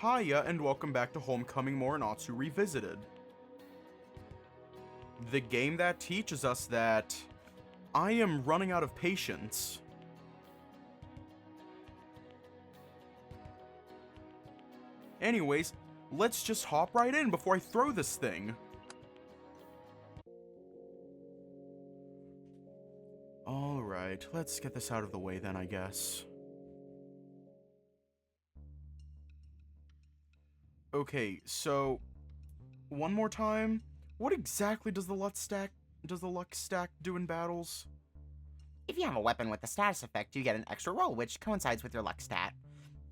Hiya, and welcome back to Homecoming Morenatsu Revisited. The game that teaches us that I am running out of patience. Anyways, let's just hop right in before I throw this thing. Alright, let's get this out of the way then, I guess. Okay, so one more time, what exactly does the luck stack do in battles? If you have a weapon with the status effect, you get an extra roll, which coincides with your luck stat.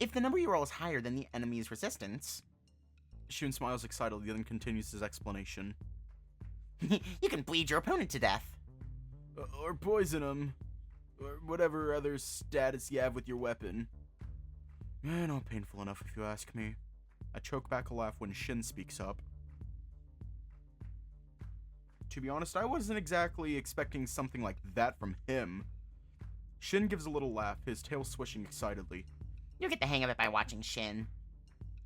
If the number you roll is higher than the enemy's resistance, Shun smiles excitedly, then continues his explanation. you can bleed your opponent to death. Or poison him. Or whatever other status you have with your weapon. Not painful enough if you ask me. I choke back a laugh when Shin speaks up. To be honest, I wasn't exactly expecting something like that from him. Shin gives a little laugh, his tail swishing excitedly. You'll get the hang of it by watching Shin.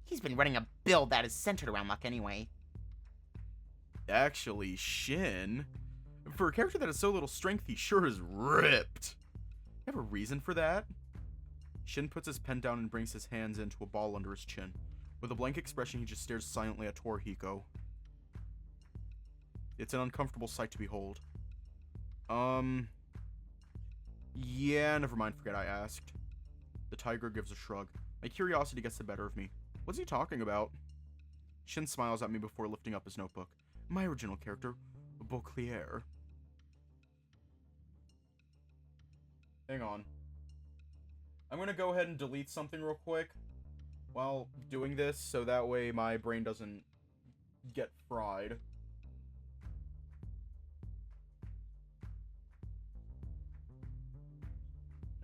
He's been running a build that is centered around luck anyway. Actually, Shin? For a character that has so little strength, he sure is ripped. You have a reason for that? Shin puts his pen down and brings his hands into a ball under his chin. With a blank expression, he just stares silently at Torihiko. It's an uncomfortable sight to behold. Yeah, never mind, forget I asked. The tiger gives a shrug. My curiosity gets the better of me. What's he talking about? Shin smiles at me before lifting up his notebook. My original character, Beauclair. Hang on. I'm gonna go ahead and delete something real quick while doing this, so that way my brain doesn't get fried.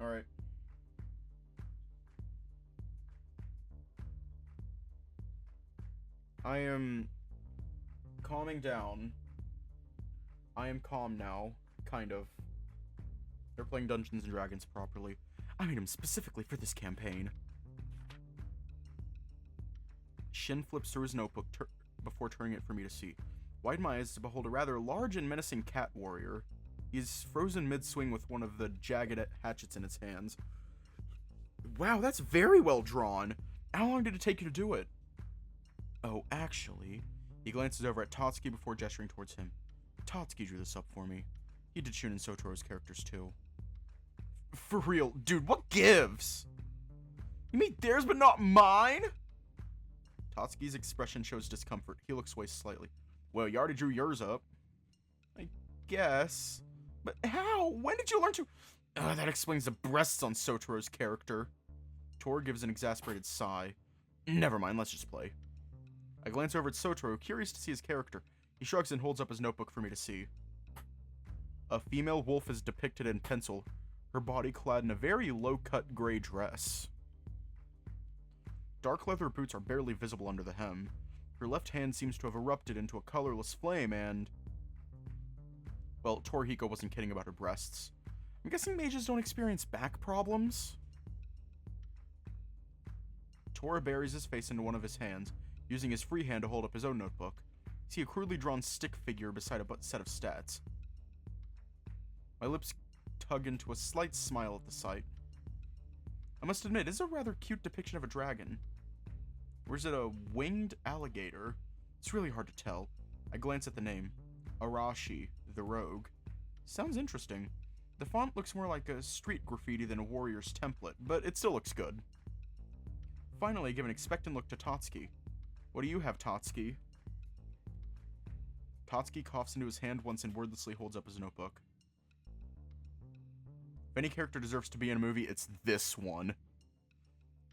Alright. I am calming down. I am calm now, kind of. They're playing Dungeons and Dragons properly. I made him specifically for this campaign. Shin flips through his notebook before turning it for me to see. Widen my eyes to behold a rather large and menacing cat warrior. He's frozen mid-swing with one of the jagged hatchets in his hands. Wow, that's very well drawn. How long did it take you to do it? Oh, actually... He glances over at Tatsuki before gesturing towards him. Tatsuki drew this up for me. He did Shun and Sotoro's characters too. For real, dude, what gives? You mean theirs but not mine? Tatsuki's expression shows discomfort. He looks away slightly. Well, you already drew yours up. I guess. But how? When did you learn to... that explains the breasts on Sotoro's character. Tor gives an exasperated sigh. Never mind, let's just play. I glance over at Sotoro, curious to see his character. He shrugs and holds up his notebook for me to see. A female wolf is depicted in pencil, her body clad in a very low-cut gray dress. Dark leather boots are barely visible under the hem. Her left hand seems to have erupted into a colorless flame and... Well, Torihiko wasn't kidding about her breasts. I'm guessing mages don't experience back problems? Tora buries his face into one of his hands, using his free hand to hold up his own notebook. See a crudely drawn stick figure beside a set of stats. My lips tug into a slight smile at the sight. I must admit, it's a rather cute depiction of a dragon. Or is it a winged alligator? It's really hard to tell. I glance at the name. Arashi, the Rogue. Sounds interesting. The font looks more like a street graffiti than a warrior's template, but it still looks good. Finally, I give an expectant look to Tatsuki. What do you have, Tatsuki? Tatsuki coughs into his hand once and wordlessly holds up his notebook. If any character deserves to be in a movie, it's this one.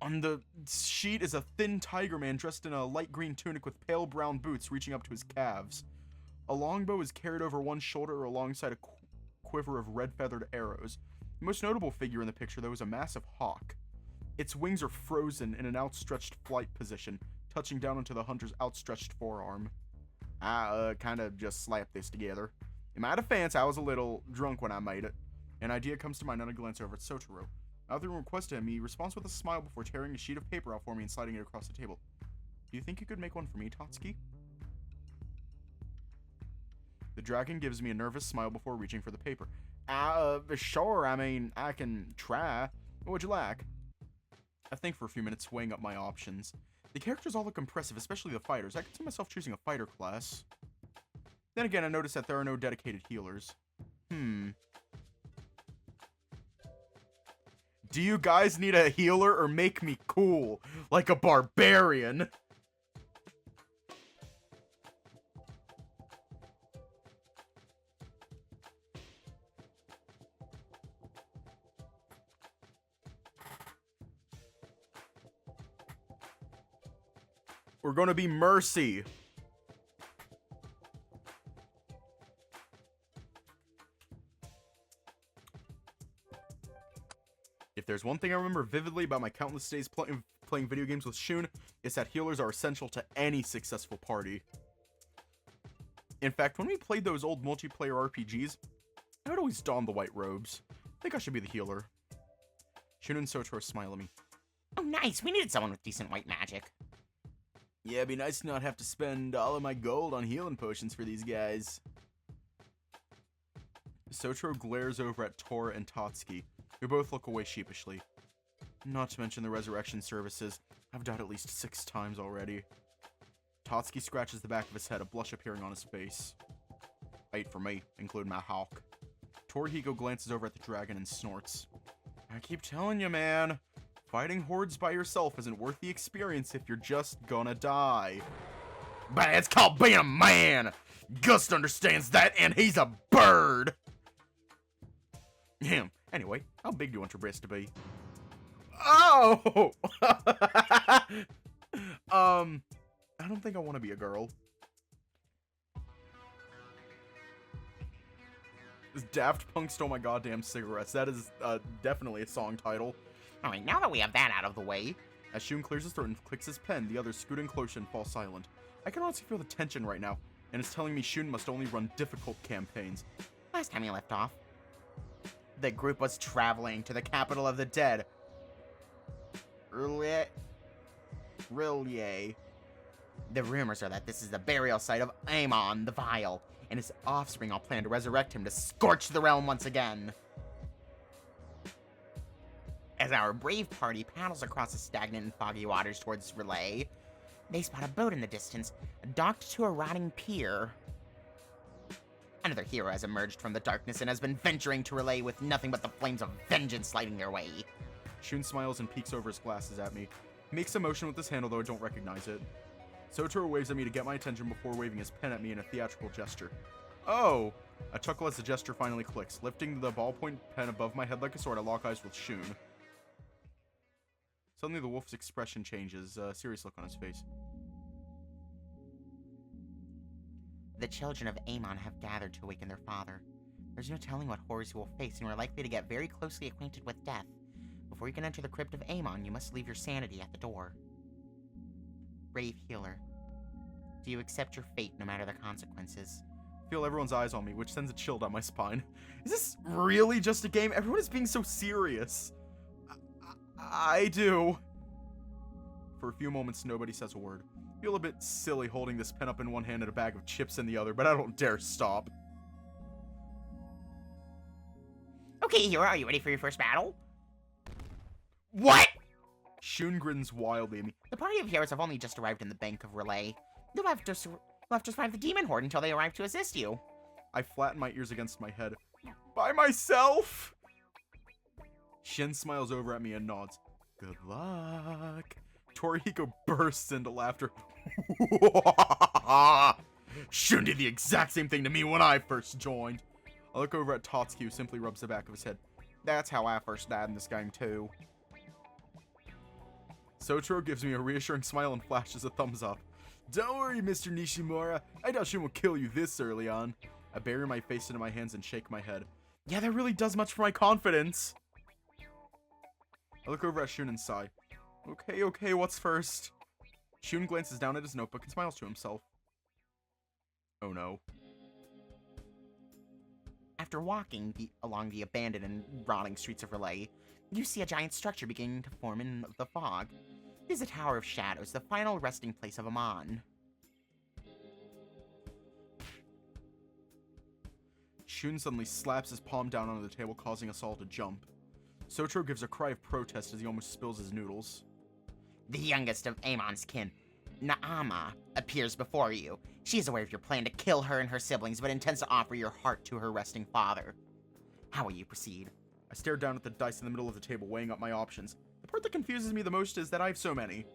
On the sheet is a thin tiger man dressed in a light green tunic with pale brown boots reaching up to his calves. A longbow is carried over one shoulder alongside a quiver of red-feathered arrows. The most notable figure in the picture, though, is a massive hawk. Its wings are frozen in an outstretched flight position, touching down onto the hunter's outstretched forearm. I, kinda just slapped this together. In my defense, I was a little drunk when I made it. An idea comes to mind and I glance over at Sotoro. Out of the request to him, he responds with a smile before tearing a sheet of paper out for me and sliding it across the table. Do you think you could make one for me, Tatsuki? The dragon gives me a nervous smile before reaching for the paper. Sure, I mean, I can try. What would you like? I think for a few minutes, weighing up my options. The characters all look impressive, especially the fighters. I could see myself choosing a fighter class. Then again, I noticed that there are no dedicated healers. Do you guys need a healer or make me cool? Like a barbarian? We're gonna be Mercy. If there's one thing I remember vividly about my countless days playing video games with Shun, it's that healers are essential to any successful party. In fact, when we played those old multiplayer RPGs, I would always don the white robes. I think I should be the healer. Shun and Sotoro smile at me. Oh, nice. We needed someone with decent white magic. Yeah, it'd be nice to not have to spend all of my gold on healing potions for these guys. Sotoro glares over at Tora and Tatsuki, who both look away sheepishly. Not to mention the resurrection services. I've died at least 6 times already. Tatsuki scratches the back of his head, a blush appearing on his face. 8 for me, including my hawk. Torihiko glances over at the dragon and snorts. I keep telling you, man. Fighting hordes by yourself isn't worth the experience if you're just gonna die. But it's called being a man! Gust understands that, and he's a bird! Anyway, how big do you want your breast to be? Oh! I don't think I want to be a girl. This Daft Punk stole my goddamn cigarettes. That is definitely a song title. Alright, now that we have that out of the way. As Shun clears his throat and clicks his pen, the others scoot in closer and fall silent. I can honestly feel the tension right now, and it's telling me Shun must only run difficult campaigns. Last time you left off, the group was traveling to the capital of the dead. Rilye. The rumors are that this is the burial site of Aamon the Vile, and his offspring all plan to resurrect him to scorch the realm once again. As our brave party paddles across the stagnant and foggy waters towards Relay, they spot a boat in the distance, docked to a rotting pier. Another hero has emerged from the darkness and has been venturing to Relay with nothing but the flames of vengeance lighting their way. Shun smiles and peeks over his glasses at me. He makes a motion with his hand, although I don't recognize it. Sotoro waves at me to get my attention before waving his pen at me in a theatrical gesture. Oh! I chuckle as the gesture finally clicks. Lifting the ballpoint pen above my head like a sword, I lock eyes with Shun. Suddenly the wolf's expression changes, a serious look on his face. The children of Aamon have gathered to awaken their father. There's no telling what horrors he will face, and we're likely to get very closely acquainted with death. Before you can enter the crypt of Aamon, you must leave your sanity at the door. Brave healer, do you accept your fate no matter the consequences? I feel everyone's eyes on me, which sends a chill down my spine. Is this really just a game? Everyone is being so serious. I do. For a few moments, nobody says a word. I feel a bit silly holding this pen up in one hand and a bag of chips in the other, but I don't dare stop. Okay, hero, are you ready for your first battle? What? Shun grins wildly at me. The party of heroes have only just arrived in the Bank of Relay. You'll have to survive the demon horde until they arrive to assist you. I flatten my ears against my head. By myself? Shin smiles over at me and nods. Good luck. Torihiko bursts into laughter. Shun did the exact same thing to me when I first joined. I look over at Tatsuki, who simply rubs the back of his head. That's how I first died in this game, too. Sotoro gives me a reassuring smile and flashes a thumbs up. Don't worry, Mr. Nishimura. I doubt Shun will kill you this early on. I bury my face into my hands and shake my head. Yeah, that really does much for my confidence. I look over at Shun and sigh. Okay, what's first? Shun glances down at his notebook and smiles to himself. Oh no. After walking along the abandoned and rotting streets of Relay, You see a giant structure beginning to form in the fog. It is the Tower of Shadows, the final resting place of Aamon. Shun suddenly slaps his palm down onto the table, causing us all to jump. Sotaro gives a cry of protest as he almost spills his noodles. The youngest of Aamon's kin, Naama, appears before you. She is aware of your plan to kill her and her siblings, but intends to offer your heart to her resting father. How will you proceed? I stare down at the dice in the middle of the table, weighing up my options. The part that confuses me the most is that I have so many.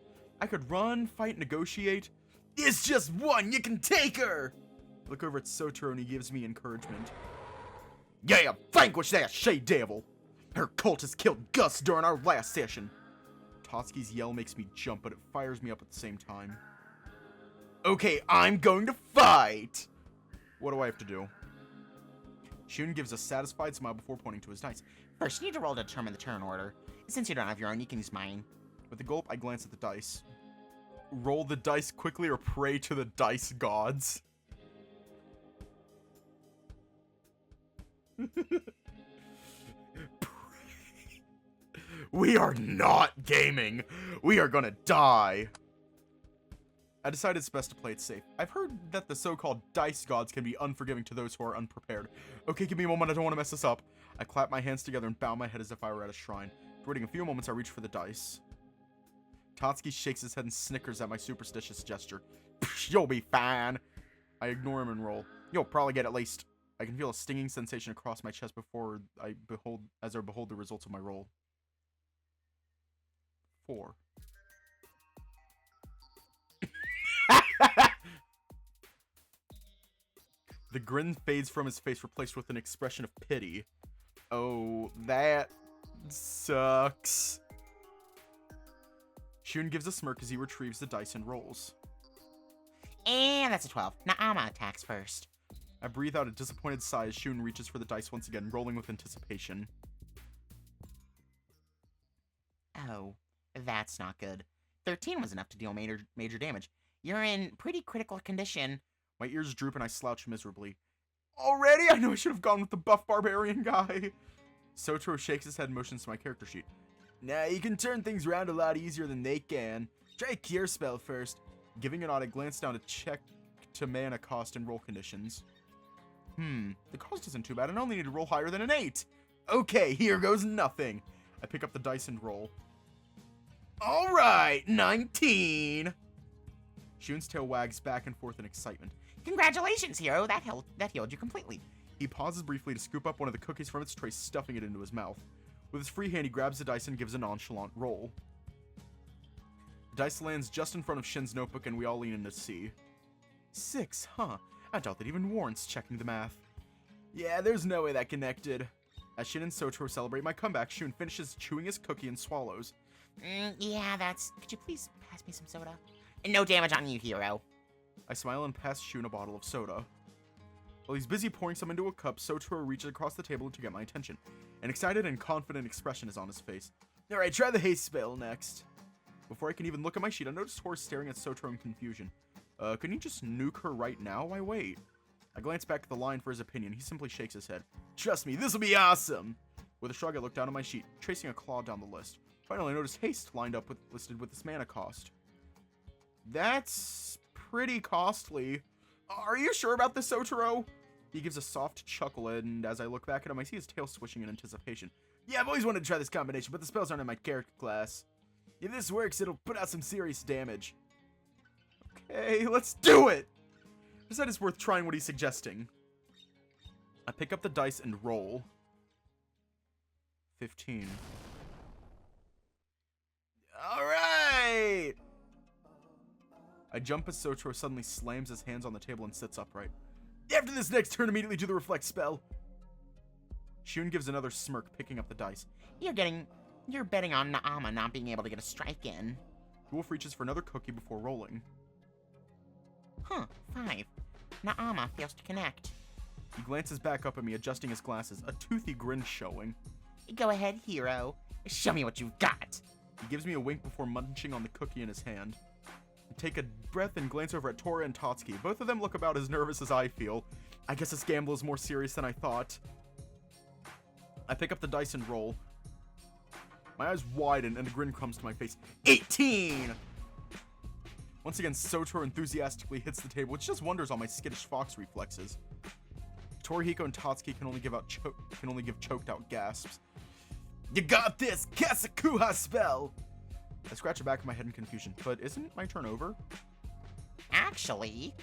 I could run, fight, negotiate. It's just one! You can take her! I look over at Sotaro and he gives me encouragement. Yeah, vanquish that she-devil! Her cultists killed Gus during our last session. Totsuki's yell makes me jump, but it fires me up at the same time. Okay, I'm going to fight! What do I have to do? Shun gives a satisfied smile before pointing to his dice. First, you need to roll to determine the turn order. Since you don't have your own, you can use mine. With a gulp, I glance at the dice. Roll the dice quickly or pray to the dice gods. We are not gaming. We are gonna die. I decided it's best to play it safe. I've heard that the so-called dice gods can be unforgiving to those who are unprepared. Okay, give me a moment. I don't want to mess this up. I clap my hands together and bow my head as if I were at a shrine. After waiting a few moments, I reach for the dice. Totsuki shakes his head and snickers at my superstitious gesture. You'll be fine. I ignore him and roll. You'll probably get at least. I can feel a stinging sensation across my chest before I behold the results of my roll. 4. The grin fades from his face, replaced with an expression of pity. Oh, that sucks. Shun gives a smirk as he retrieves the dice and rolls. And that's a 12. Naama attacks first. I breathe out a disappointed sigh as Shun reaches for the dice once again, rolling with anticipation. Oh, that's not good. 13 was enough to deal major damage. You're in pretty critical condition. My ears droop and I slouch miserably. Already? I know I should have gone with the buff barbarian guy. Sotaro shakes his head and motions to my character sheet. Nah, you can turn things around a lot easier than they can. Try a cure spell first. Giving a nod, I glance down to check to mana cost and roll conditions. The cost isn't too bad. I only need to roll higher than an 8. Okay, here goes nothing. I pick up the dice and roll. Alright, 19. Shun's tail wags back and forth in excitement. Congratulations, hero. That healed you completely. He pauses briefly to scoop up one of the cookies from its tray, stuffing it into his mouth. With his free hand, he grabs the dice and gives a nonchalant roll. The dice lands just in front of Shin's notebook, and we all lean in to see. 6, huh? I doubt that even warrants checking the math. Yeah, there's no way that connected. As Shin and Sotaro celebrate my comeback, Shun finishes chewing his cookie and swallows. Yeah, that's... Could you please pass me some soda? No damage on you, hero. I smile and pass Shun a bottle of soda. While he's busy pouring some into a cup, Sotaro reaches across the table to get my attention. An excited and confident expression is on his face. Alright, try the haste spell next. Before I can even look at my sheet, I notice Horace staring at Sotaro in confusion. Can you just nuke her right now? Why wait? I glance back at the line for his opinion. He simply shakes his head. Trust me, this'll be awesome! With a shrug, I look down at my sheet, tracing a claw down the list. Finally, I notice haste lined up listed with this mana cost. That's pretty costly. Are you sure about this, Sotaro? He gives a soft chuckle, and as I look back at him, I see his tail swishing in anticipation. Yeah, I've always wanted to try this combination, but the spells aren't in my character class. If this works, it'll put out some serious damage. Okay, let's do it! I decide it's worth trying what he's suggesting. I pick up the dice and roll. 15. Alright! I jump as Sotaro suddenly slams his hands on the table and sits upright. After this next turn, immediately do the reflect spell. Shun gives another smirk, picking up the dice. You're betting on Naama not being able to get a strike in. Wolf reaches for another cookie before rolling. Huh, 5. Naama fails to connect. He glances back up at me, adjusting his glasses, a toothy grin showing. Go ahead, hero. Show me what you've got. He gives me a wink before munching on the cookie in his hand. I take a breath and glance over at Tora and Totsuki. Both of them look about as nervous as I feel. I guess this gamble is more serious than I thought. I pick up the dice and roll. My eyes widen and a grin comes to my face. 18! Once again, Sotaro enthusiastically hits the table, which does wonders on my skittish fox reflexes. Torihiko and Tatsuki can only give choked out gasps. You got this! Kasakuha spell! I scratch the back of my head in confusion, but isn't my turn over? Actually...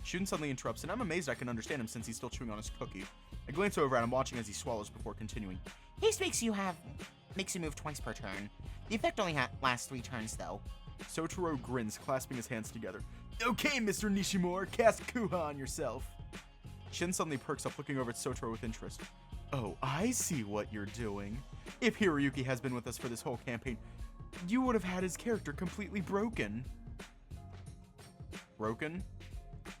Shun suddenly interrupts, and I'm amazed I can understand him since he's still chewing on his cookie. I glance over at him, watching as he swallows before continuing. Haste makes you move twice per turn. The effect only lasts 3 turns, though. Sotaro grins, clasping his hands together. Okay, Mr. Nishimura, cast Kuha on yourself. Shin suddenly perks up, looking over at Sotaro with interest. Oh, I see what you're doing. If Hiroyuki has been with us for this whole campaign, you would have had his character completely broken. Broken?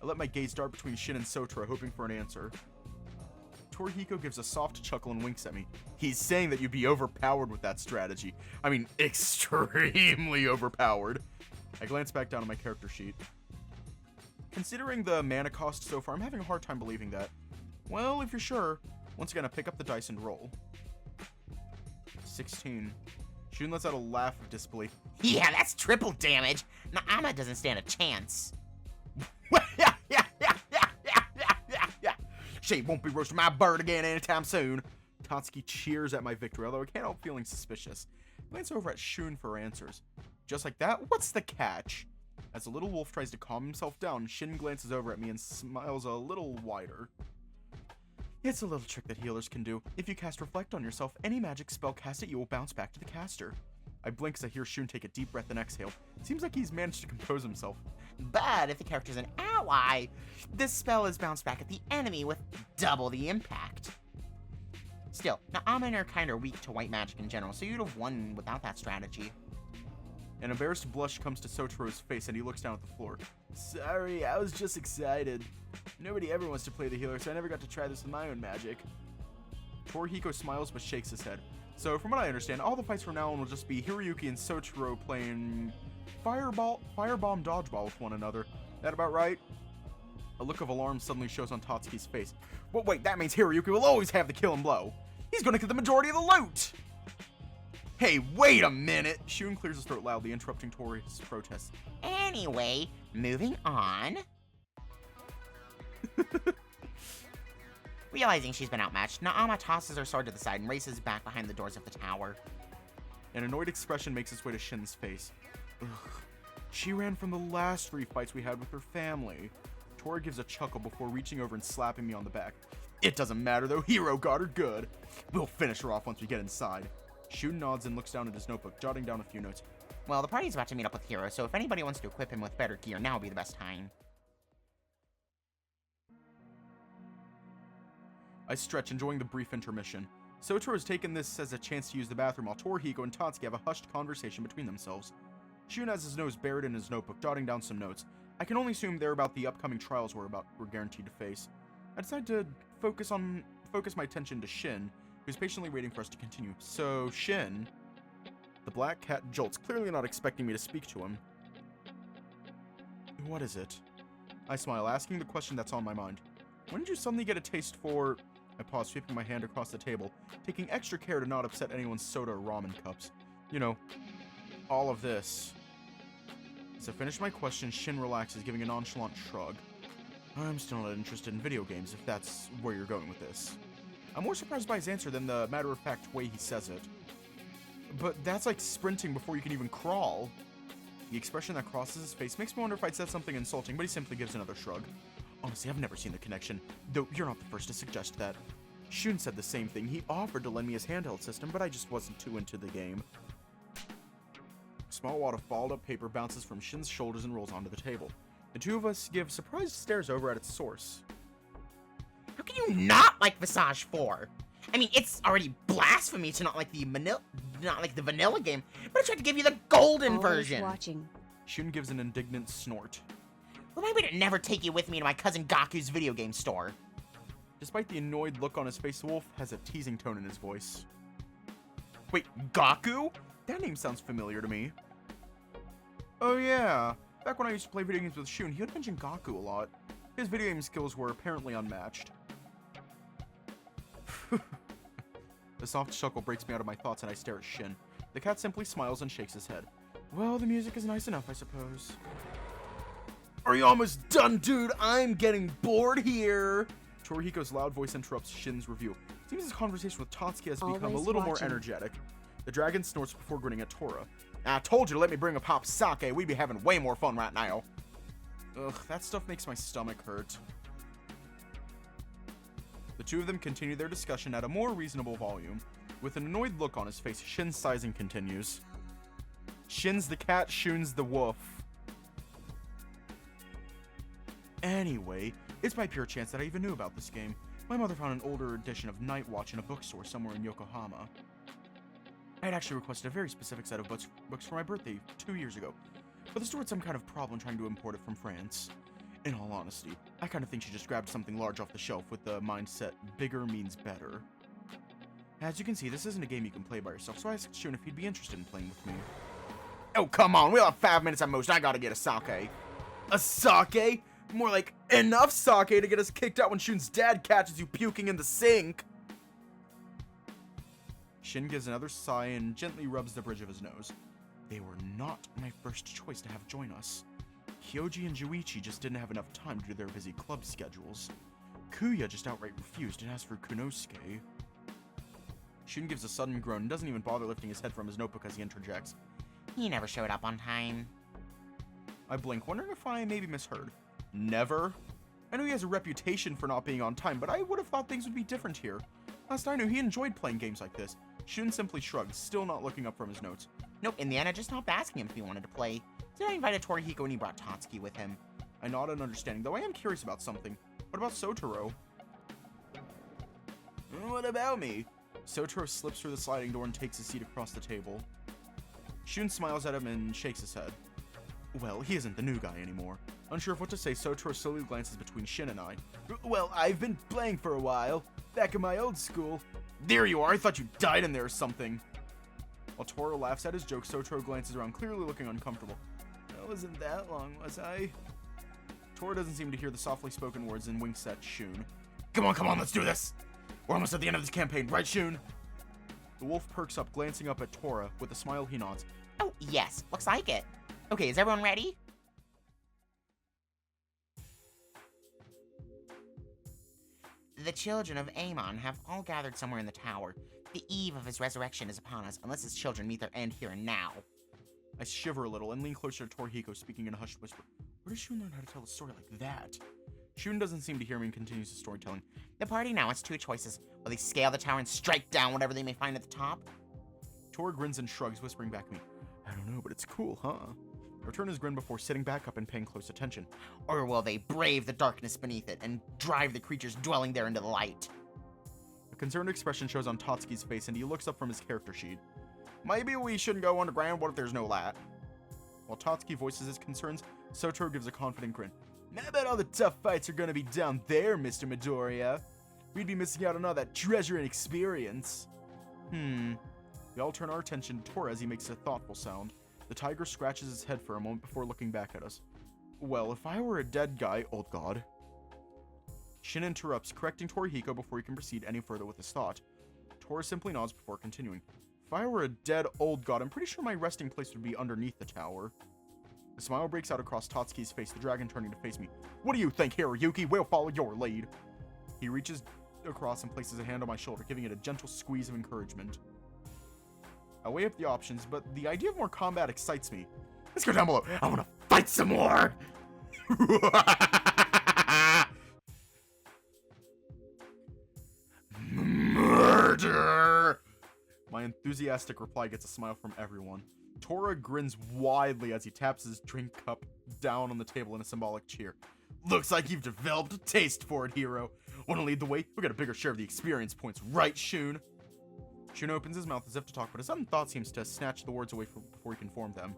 I let my gaze dart between Shin and Sotaro, hoping for an answer. Torihiko gives a soft chuckle and winks at me. He's saying that you'd be overpowered with that strategy. I mean, extremely overpowered. I glance back down at my character sheet. Considering the mana cost so far, I'm having a hard time believing that. Well, if you're sure, once again, I pick up the dice and roll. 16. Shun lets out a laugh of disbelief. Yeah, that's triple damage. Naama doesn't stand a chance. She won't be roasting my bird again anytime soon. Tatsuki cheers at my victory, although I can't help feeling suspicious. Glance over at Shun for answers. Just like that, what's the catch? As the little wolf tries to calm himself down, Shin glances over at me and smiles a little wider. It's a little trick that healers can do. If you cast Reflect on yourself, any magic spell cast at you will bounce back to the caster. I blink as I hear Shun take a deep breath and exhale. Seems like he's managed to compose himself. But if the character's an ally, this spell is bounced back at the enemy with double the impact. Still, Naama are kinda weak to white magic in general, so you'd have won without that strategy. An embarrassed blush comes to Sotaro's face and he looks down at the floor. Sorry, I was just excited. Nobody ever wants to play the healer, so I never got to try this with my own magic. Torihiko smiles but shakes his head. So, from what I understand, all the fights from now on will just be Hiroyuki and Sotaro playing firebomb dodgeball with one another. That about right? A look of alarm suddenly shows on Tatsuki's face. Well, wait, that means Hiroyuki will always have the kill and blow. He's gonna get the majority of the loot! Hey, wait a minute! Shun clears his throat loudly, interrupting Tori's protests. Anyway, moving on. Realizing she's been outmatched, Naama tosses her sword to the side and races back behind the doors of the tower. An annoyed expression makes its way to Shin's face. Ugh. She ran from the last 3 fights we had with her family. Tori gives a chuckle before reaching over and slapping me on the back. It doesn't matter though, Hiro got her good. We'll finish her off once we get inside. Shun nods and looks down at his notebook, jotting down a few notes. Well, the party's about to meet up with Hiro, so if anybody wants to equip him with better gear, now would be the best time. I stretch, enjoying the brief intermission. Sotaro has taken this as a chance to use the bathroom while Torihiko and Tatsuki have a hushed conversation between themselves. Shun has his nose buried in his notebook, jotting down some notes. I can only assume they're about the upcoming trials we're guaranteed to face. I decide to focus my attention to Shin, who's patiently waiting for us to continue. So, Shin... The black cat jolts, clearly not expecting me to speak to him. What is it? I smile, asking the question that's on my mind. When did you suddenly get a taste for... I pause, sweeping my hand across the table, taking extra care to not upset anyone's soda or ramen cups. You know, all of this. As I finish my question, Shin relaxes, giving a nonchalant shrug. I'm still not interested in video games, if that's where you're going with this. I'm more surprised by his answer than the matter-of-fact way he says it. But that's like sprinting before you can even crawl. The expression that crosses his face makes me wonder if I'd said something insulting, but he simply gives another shrug. Honestly, I've never seen the connection, though you're not the first to suggest that. Shun said the same thing. He offered to lend me his handheld system, but I just wasn't too into the game. A small wad of folded-up paper bounces from Shin's shoulders and rolls onto the table. The two of us give surprised stares over at its source. How can you not like Visage 4? I mean, it's already blasphemy to not like the vanilla game, but I tried to give you the golden version. Watching. Shun gives an indignant snort. Remind me to never take you with me to my cousin Gaku's video game store. Despite the annoyed look on his face, the wolf has a teasing tone in his voice. Wait, Gaku? That name sounds familiar to me. Oh yeah, back when I used to play video games with Shun, he would mention Gaku a lot. His video game skills were apparently unmatched. The soft chuckle breaks me out of my thoughts and I stare at Shin. The cat simply smiles and shakes his head. Well, the music is nice enough, I suppose. Are you almost done, dude? I'm getting bored here. Torihiko's loud voice interrupts Shin's review. Seems his conversation with Tatsuki has become a little more energetic. The dragon snorts before grinning at Tora. I told you to let me bring a pop sake. We'd be having way more fun right now. Ugh, that stuff makes my stomach hurt. The two of them continue their discussion at a more reasonable volume. With an annoyed look on his face, Shin's sizing continues. Shin's the cat, Shun's the wolf. Anyway, it's by pure chance that I even knew about this game. My mother found an older edition of Night Watch in a bookstore somewhere in Yokohama. I had actually requested a very specific set of books for my birthday 2 years ago, but the store had some kind of problem trying to import it from France. In all honesty, I kind of think she just grabbed something large off the shelf with the mindset bigger means better. As you can see, this isn't a game you can play by yourself, so I asked Shun if he'd be interested in playing with me. Oh, come on, we'll have 5 minutes at most. I gotta get a sake. A sake? More like enough sake to get us kicked out when Shun's dad catches you puking in the sink. Shin gives another sigh and gently rubs the bridge of his nose. They were not my first choice to have join us. Kyoji and Juuichi just didn't have enough time due to their busy club schedules. Kuya just outright refused and asked for Kunosuke. Shun gives a sudden groan and doesn't even bother lifting his head from his notebook as he interjects. He never showed up on time. I blink, wondering if I maybe misheard. Never? I know he has a reputation for not being on time, but I would have thought things would be different here. Last I knew, he enjoyed playing games like this. Shun simply shrugged, still not looking up from his notes. Nope, in the end I just stopped asking him if he wanted to play. So I invited Torihiko and he brought Tatsuki with him. I nodded understanding, though I am curious about something. What about Sotaro? What about me? Sotaro slips through the sliding door and takes his seat across the table. Shun smiles at him and shakes his head. Well, he isn't the new guy anymore. Unsure of what to say, Sotaro slowly glances between Shin and I. Well, I've been playing for a while. Back in my old school. There you are, I thought you died in there or something. While Toro laughs at his joke, Sotaro glances around, clearly looking uncomfortable. That wasn't that long, was I? Toro doesn't seem to hear the softly spoken words and winks at Shun. Come on, let's do this! We're almost at the end of this campaign, right, Shun? The wolf perks up, glancing up at Tora. With a smile, he nods. Oh, yes, looks like it. Okay, is everyone ready? The children of Aamon have all gathered somewhere in the tower. The eve of his resurrection is upon us, unless his children meet their end here and now. I shiver a little and lean closer to Torihiko, speaking in a hushed whisper. Where does Shun learn how to tell a story like that? Shun doesn't seem to hear me and continues his storytelling. The party now has 2 choices. Will they scale the tower and strike down whatever they may find at the top? Tor grins and shrugs, whispering back to me. I don't know, but it's cool, huh? I return his grin before sitting back up and paying close attention. Or will they brave the darkness beneath it and drive the creatures dwelling there into the light? A concerned expression shows on Tatsuki's face and he looks up from his character sheet. Maybe we shouldn't go underground, what if there's no light? While Tatsuki voices his concerns, Sotaro gives a confident grin. I bet all the tough fights are gonna be down there, Mr. Midoriya. We'd be missing out on all that treasure and experience. We all turn our attention to Tora as he makes a thoughtful sound. The tiger scratches his head for a moment before looking back at us. Well, if I were a dead guy, old god. Shin interrupts, correcting Torihiko before he can proceed any further with his thought. Tora simply nods before continuing. If I were a dead old god, I'm pretty sure my resting place would be underneath the tower. A smile breaks out across Tatsuki's face, the dragon turning to face me. What do you think, Hiroyuki? We'll follow your lead. He reaches across and places a hand on my shoulder, giving it a gentle squeeze of encouragement. I weigh up the options, but the idea of more combat excites me. Let's go down below. I want to fight some more! Murder! My enthusiastic reply gets a smile from everyone. Tora grins widely as he taps his drink cup down on the table in a symbolic cheer. Looks like you've developed a taste for it, hero. Want to lead the way? We got a bigger share of the experience points, right, Shun? Shun opens his mouth as if to talk, but a sudden thought seems to snatch the words away before he can form them.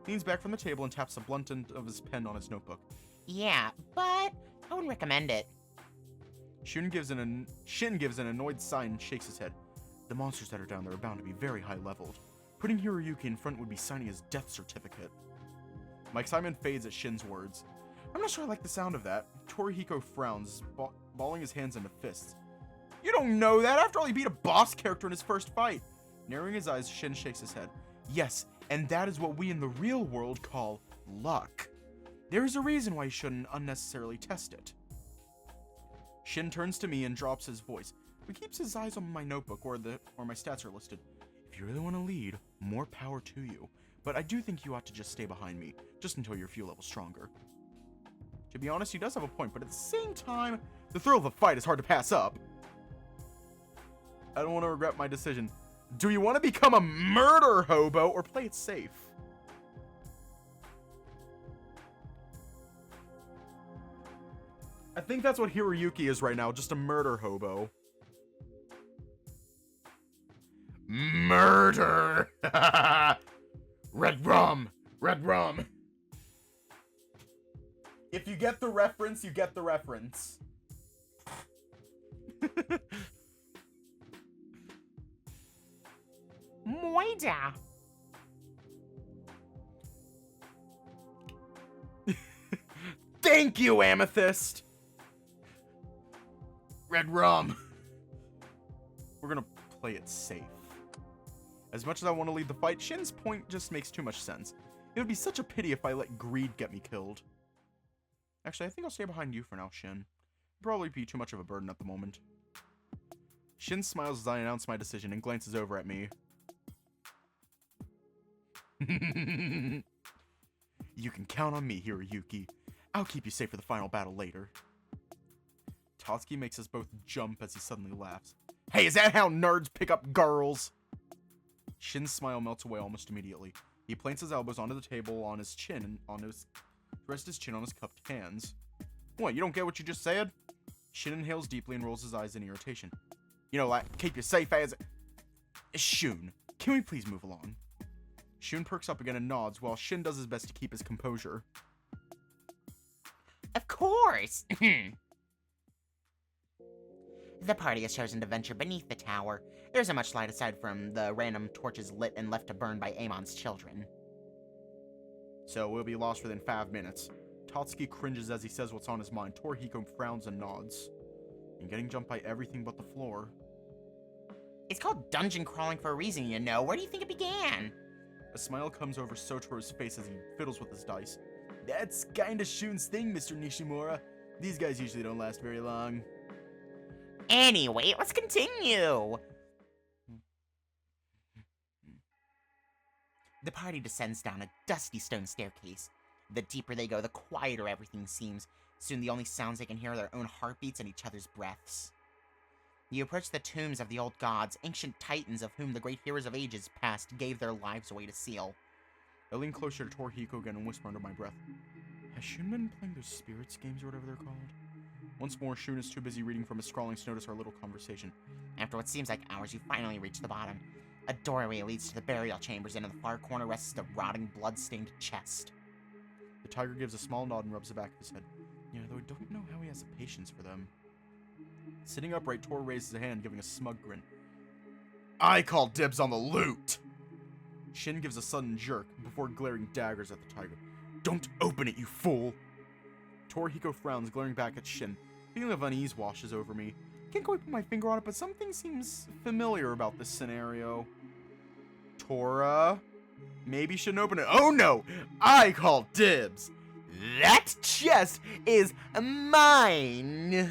Leans back from the table and taps the blunt end of his pen on his notebook. Yeah, but I wouldn't recommend it. Shin gives an annoyed sigh and shakes his head. The monsters that are down there are bound to be very high-leveled. Putting Hiroyuki in front would be signing his death certificate. My excitement fades at Shin's words. I'm not sure I like the sound of that. Torihiko frowns, balling his hands into fists. You don't know that! After all, he beat a boss character in his first fight! Narrowing his eyes, Shin shakes his head. Yes, and that is what we in the real world call luck. There is a reason why you shouldn't unnecessarily test it. Shin turns to me and drops his voice, but keeps his eyes on my notebook where my stats are listed. If you really want to lead, more power to you. But I do think you ought to just stay behind me, just until you're a few levels stronger. To be honest, he does have a point, but at the same time, the thrill of the fight is hard to pass up. I don't want to regret my decision. Do you want to become a murder hobo or play it safe? I think that's what Hiroyuki is right now, just a murder hobo. Murder! Red rum! Red rum! If you get the reference, you get the reference. Moida. Thank you, Amethyst! Red rum. We're gonna play it safe. As much as I want to lead the fight, Shin's point just makes too much sense. It would be such a pity if I let greed get me killed. Actually, I think I'll stay behind you for now, Shin. It'd probably be too much of a burden at the moment. Shin smiles as I announce my decision and glances over at me. You can count on me, Hiroyuki. I'll keep you safe for the final battle later. Tatsuki makes us both jump as he suddenly laughs. Hey, is that how nerds pick up girls? Shin's smile melts away almost immediately. He plants his elbows onto the table on his chin and rests his chin on his cupped hands. What, you don't get what you just said? Shin inhales deeply and rolls his eyes in irritation. You know, like, keep you safe as... Shun, can we please move along? Shun perks up again and nods while Shin does his best to keep his composure. Of course! The party has chosen to venture beneath the tower. There isn't much light aside from the random torches lit and left to burn by Aamon's children. So we'll be lost within 5 minutes. Tatsuki cringes as he says what's on his mind. Torihiko frowns and nods. And getting jumped by everything but the floor. It's called dungeon crawling for a reason, you know. Where do you think it began? A smile comes over Sotoru's face as he fiddles with his dice. That's kinda Shun's thing, Mr. Nishimura. These guys usually don't last very long. Anyway, let's continue! The party descends down a dusty stone staircase. The deeper they go, the quieter everything seems. Soon the only sounds they can hear are their own heartbeats and each other's breaths. You approach the tombs of the old gods, ancient titans of whom the great heroes of ages past gave their lives away to seal. I lean closer to Torihiko again and whisper under my breath. Has Shun been playing those spirits games or whatever they're called? Once more, Shun is too busy reading from his scrawlings to notice our little conversation. After what seems like hours, you finally reach the bottom. A doorway leads to the burial chambers, and in the far corner rests a rotting, blood-stained chest. The tiger gives a small nod and rubs the back of his head. Yeah, though I don't know how he has the patience for them. Sitting upright, Tor raises a hand, giving a smug grin. I call dibs on the loot! Shin gives a sudden jerk before glaring daggers at the tiger. Don't open it, you fool! Torihiko frowns, glaring back at Shin. A feeling of unease washes over me. Can't quite put my finger on it, but something seems familiar about this scenario. Tora? Maybe shouldn't open it. Oh no! I call dibs! That chest is mine!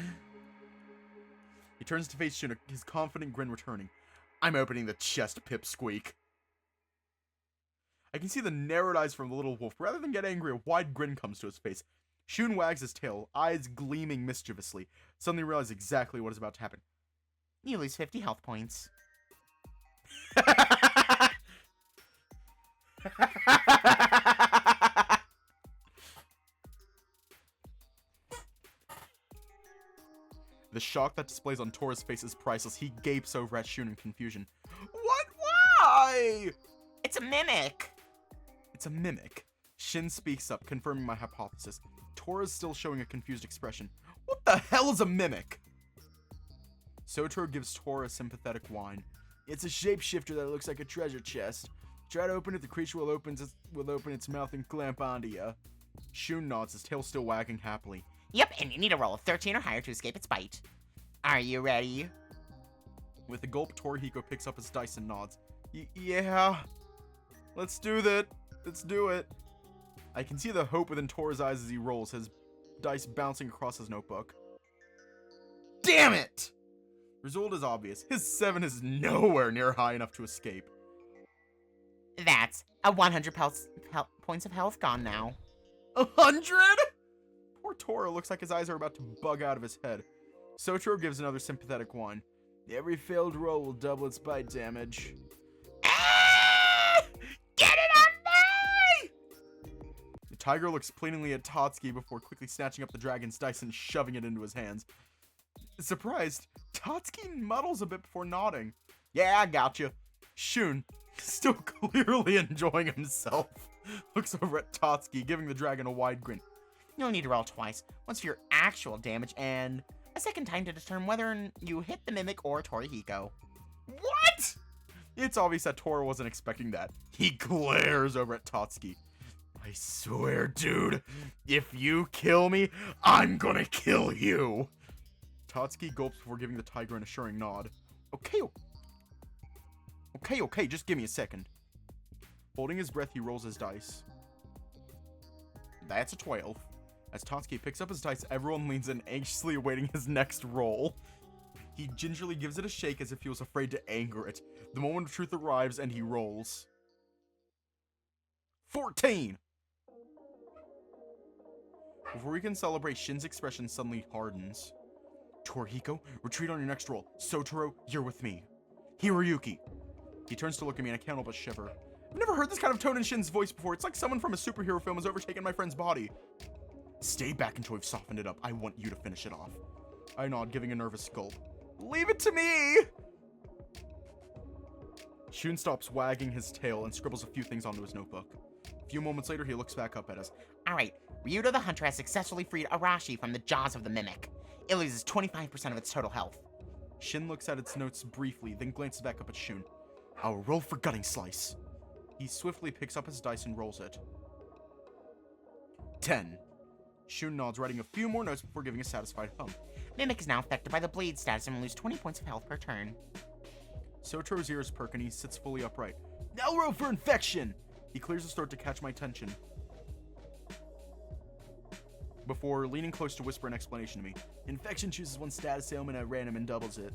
He turns to face Shin, his confident grin returning. I'm opening the chest, pipsqueak. I can see the narrowed eyes from the little wolf. Rather than get angry, a wide grin comes to his face. Shun wags his tail, eyes gleaming mischievously. Suddenly realize exactly what is about to happen. You lose 50 health points. The shock that displays on Tora's face is priceless. He gapes over at Shun in confusion. What? Why? It's a mimic. It's a mimic. Shin speaks up, confirming my hypothesis. Tora's still showing a confused expression. What the hell is a mimic? Sotoro gives Tora a sympathetic whine. It's a shapeshifter that looks like a treasure chest. Try to open it, the creature will open its mouth and clamp onto you. Shun nods, his tail still wagging happily. Yep, and you need a roll of 13 or higher to escape its bite. Are you ready? With a gulp, Torihiko picks up his dice and nods. Yeah. Let's do that. Let's do it. I can see the hope within Tora's eyes as he rolls, his dice bouncing across his notebook. Damn it! Result is obvious. His 7 is nowhere near high enough to escape. That's a 100 points of health gone now. 100? Poor Tora looks like his eyes are about to bug out of his head. Sotaro gives another sympathetic whine. Every failed roll will double its bite damage. Ah! Get it off me! The tiger looks pleadingly at Tatsuki before quickly snatching up the dragon's dice and shoving it into his hands. Surprised, Tatsuki muddles a bit before nodding. Yeah, I gotcha. Shun, still clearly enjoying himself, looks over at Tatsuki, giving the dragon a wide grin. You'll need to roll twice, once for your actual damage and a second time to determine whether you hit the mimic or Torihiko. What? It's obvious that Tora wasn't expecting that. He glares over at Tatsuki. I swear, dude, if you kill me, I'm gonna kill you. Tatsuki gulps before giving the tiger an assuring nod. Okay, just give me a second. Holding his breath, he rolls his dice. That's a 12. As Tatsuki picks up his dice, everyone leans in, anxiously awaiting his next roll. He gingerly gives it a shake as if he was afraid to anger it. The moment of truth arrives, and he rolls. 14! Before we can celebrate, Shin's expression suddenly hardens. Torihiko, retreat on your next roll. Sotaro, you're with me. Hiroyuki. He turns to look at me and I can't help but shiver. I've never heard this kind of tone in Shin's voice before. It's like someone from a superhero film has overtaken my friend's body. Stay back until we've softened it up. I want you to finish it off. I nod, giving a nervous gulp. Leave it to me! Shun stops wagging his tail and scribbles a few things onto his notebook. A few moments later, he looks back up at us. Alright, Ryudo the Hunter has successfully freed Arashi from the jaws of the Mimic. It loses 25% of its total health. Shin looks at its notes briefly, then glances back up at Shun. I'll roll for Gutting Slice. He swiftly picks up his dice and rolls it. 10. Shun nods, writing a few more notes before giving a satisfied hum. Mimic is now affected by the bleed status and will lose 20 points of health per turn. Sotaro's ears perk and he sits fully upright. Now roll for Infection! He clears his throat to catch my attention, before leaning close to whisper an explanation to me. Infection chooses one status ailment at random and doubles it.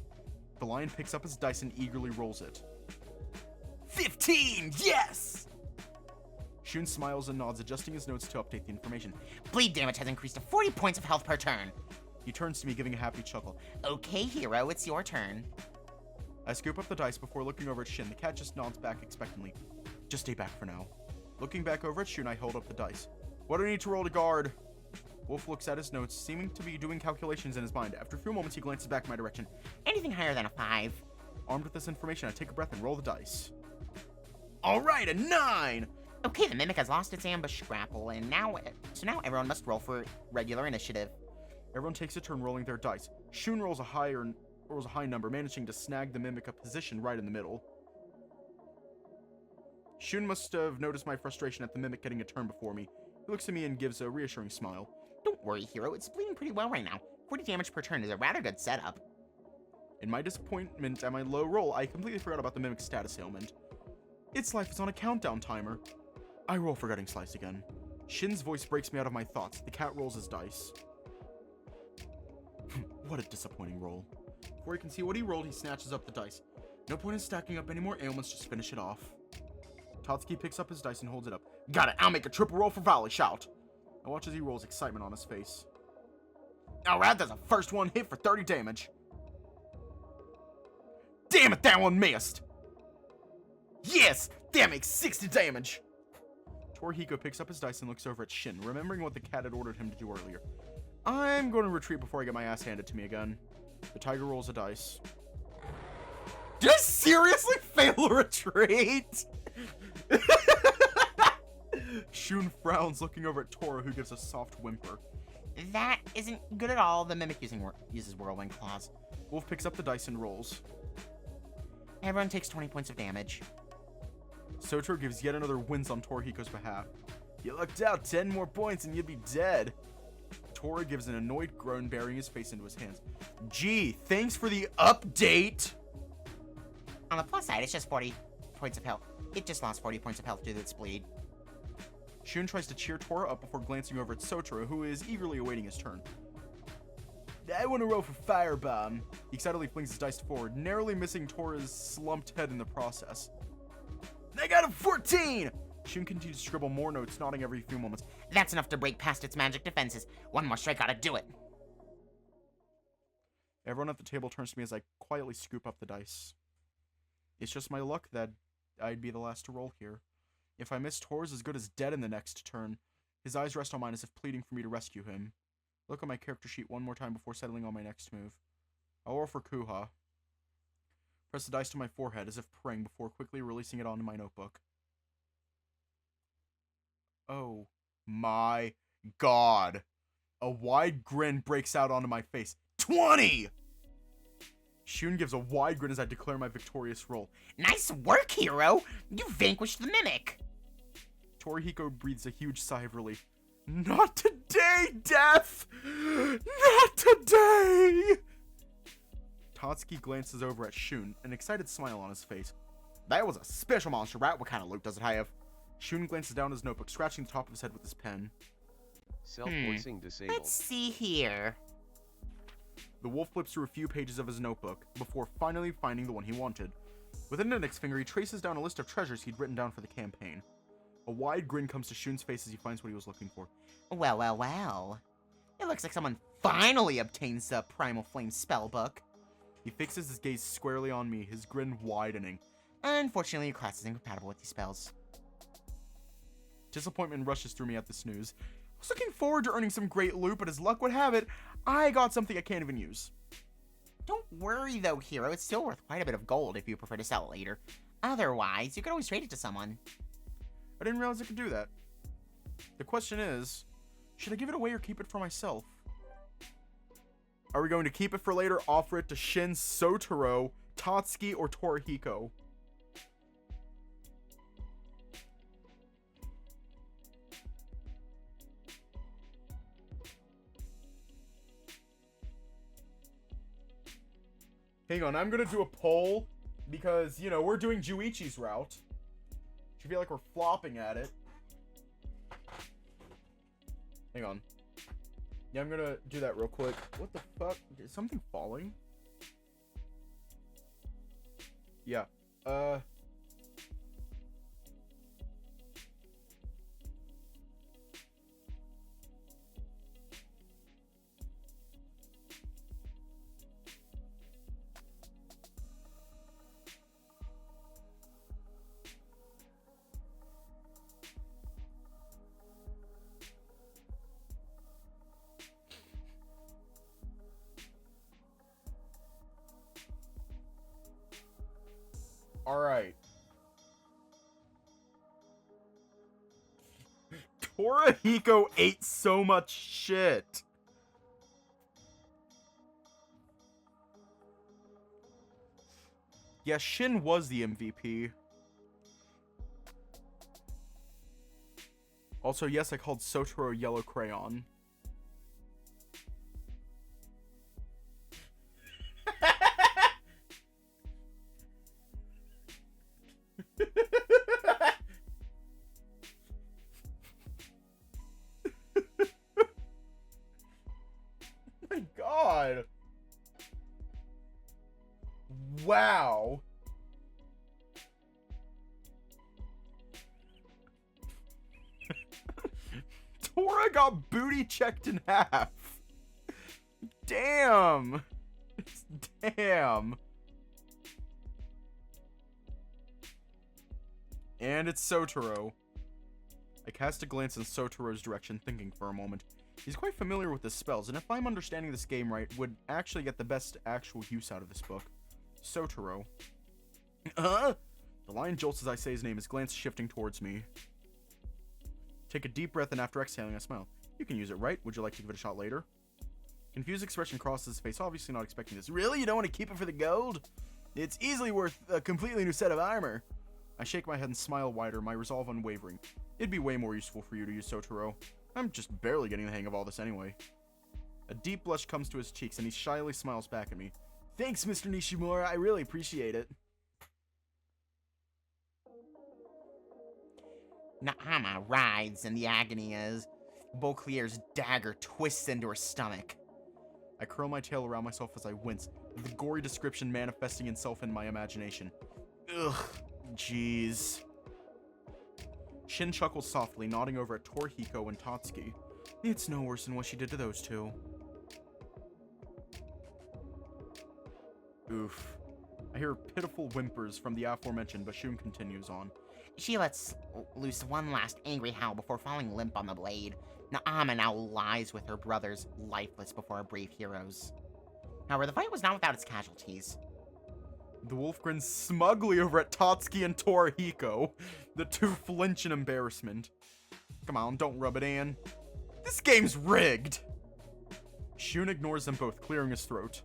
The lion picks up his dice and eagerly rolls it. 15! Yes! Shun smiles and nods, adjusting his notes to update the information. Bleed damage has increased to 40 points of health per turn. He turns to me, giving a happy chuckle. Okay, hero, it's your turn. I scoop up the dice before looking over at Shin. The cat just nods back expectantly. Just stay back for now. Looking back over at Shun, I hold up the dice. What do I need to roll to guard? Wolf looks at his notes, seeming to be doing calculations in his mind. After a few moments, he glances back in my direction. Anything higher than a 5. Armed with this information, I take a breath and roll the dice. Alright, a 9! Okay, the Mimic has lost its ambush grapple, and now everyone must roll for regular initiative. Everyone takes a turn rolling their dice. Shun rolls a high number, managing to snag the Mimic a position right in the middle. Shun must have noticed my frustration at the Mimic getting a turn before me. He looks at me and gives a reassuring smile. Don't worry, hero, it's bleeding pretty well right now. 40 damage per turn is a rather good setup. In my disappointment at my low roll, I completely forgot about the Mimic's status ailment. Its life is on a countdown timer. I roll for Gutting Slice again. Shin's voice breaks me out of my thoughts. The cat rolls his dice. What a disappointing roll. Before he can see what he rolled, he snatches up the dice. No point in stacking up any more ailments, just finish it off. Tatsuki picks up his dice and holds it up. Got it, I'll make a triple roll for Volley Shout. I watch as he rolls, excitement on his face. Alright, that's a first one hit for 30 damage. Damn it, that one missed! Yes! That makes 60 damage! Torihiko picks up his dice and looks over at Shin, remembering what the cat had ordered him to do earlier. I'm going to retreat before I get my ass handed to me again. The tiger rolls a dice. Did I seriously fail a retreat? Shun frowns, looking over at Tora, who gives a soft whimper. That isn't good at all. The Mimic uses Whirlwind Claws. Wolf picks up the dice and rolls. Everyone takes 20 points of damage. Sotaro gives yet another wins on Torihiko's behalf. You lucked out, 10 more points and you'd be dead. Tora gives an annoyed groan, burying his face into his hands. Gee, thanks for the update! On the plus side, it's just 40 points of health. It just lost 40 points of health due to its bleed. Shun tries to cheer Tora up before glancing over at Sotaro, who is eagerly awaiting his turn. I want to roll for Firebomb. He excitedly flings his dice forward, narrowly missing Tora's slumped head in the process. I got a 14! Shun continues to scribble more notes, nodding every few moments. That's enough to break past its magic defenses. One more strike ought to do it. Everyone at the table turns to me as I quietly scoop up the dice. It's just my luck that I'd be the last to roll here. If I miss, Tora's as good as dead in the next turn. His eyes rest on mine as if pleading for me to rescue him. Look at my character sheet one more time before settling on my next move. I'll roll for Kuha. Press the dice to my forehead as if praying before quickly releasing it onto my notebook. Oh my god. A wide grin breaks out onto my face. 20! Shun gives a wide grin as I declare my victorious roll. Nice work, hero! You vanquished the mimic! Torihiko breathes a huge sigh of relief. Not today, Death! Not today! Tatsuki glances over at Shun, an excited smile on his face. That was a special monster, right? What kind of loot does it have? Shun glances down his notebook, scratching the top of his head with his pen. Self-voicing disabled. Let's see here. The wolf flips through a few pages of his notebook, before finally finding the one he wanted. With an index finger, he traces down a list of treasures he'd written down for the campaign. A wide grin comes to Shun's face as he finds what he was looking for. Well, well, well. It looks like someone finally obtains the Primal Flame spellbook. He fixes his gaze squarely on me, his grin widening. Unfortunately, your class is incompatible with these spells. Disappointment rushes through me at this news. I was looking forward to earning some great loot, but as luck would have it, I got something I can't even use. Don't worry, though, hero. It's still worth quite a bit of gold if you prefer to sell it later. Otherwise, you could always trade it to someone. I didn't realize I could do that. The question is, should I give it away or keep it for myself? Are we going to keep it for later, offer it to Shin, Sotaro, Tatsuki, or Torihiko? Hang on, I'm gonna do a poll because, you know, we're doing Juuichi's route. Should feel like we're flopping at it. Hang on. Yeah, I'm gonna do that real quick. What the fuck? Is something falling? Yeah. Alright. Torihiko ate so much shit. Yeah, Shin was the MVP. Also, yes, I called Sotaro Yellow Crayon. My God. Wow. Tora got booty checked in half. Damn. Damn. And it's Sotaro. I cast a glance in Sotaro's direction, thinking for a moment. He's quite familiar with his spells, and if I'm understanding this game right, would actually get the best actual use out of this book. Sotaro. The lion jolts as I say his name, his glance shifting towards me. Take a deep breath, and after exhaling, I smile. You can use it, right? Would you like to give it a shot later? Confused expression crosses his face, obviously not expecting this. Really? You don't want to keep it for the gold? It's easily worth a completely new set of armor. I shake my head and smile wider, my resolve unwavering. It'd be way more useful for you to use, Sotaro. I'm just barely getting the hang of all this anyway. A deep blush comes to his cheeks, and he shyly smiles back at me. Thanks, Mr. Nishimura. I really appreciate it. Naama writhes in the agony as Beauclair's dagger twists into her stomach. I curl my tail around myself as I wince, the gory description manifesting itself in my imagination. Ugh, jeez. Shin chuckles softly, nodding over at Torihiko and Tatsuki. It's no worse than what she did to those two. Oof. I hear pitiful whimpers from the aforementioned, but Shun continues on. She lets loose one last angry howl before falling limp on the blade. Naama now lies with her brothers, lifeless before our brave heroes. However, the fight was not without its casualties. The wolf grins smugly over at Tatsuki and Torihiko. The two flinch in embarrassment. Come on, don't rub it in. This game's rigged! Shun ignores them both, clearing his throat.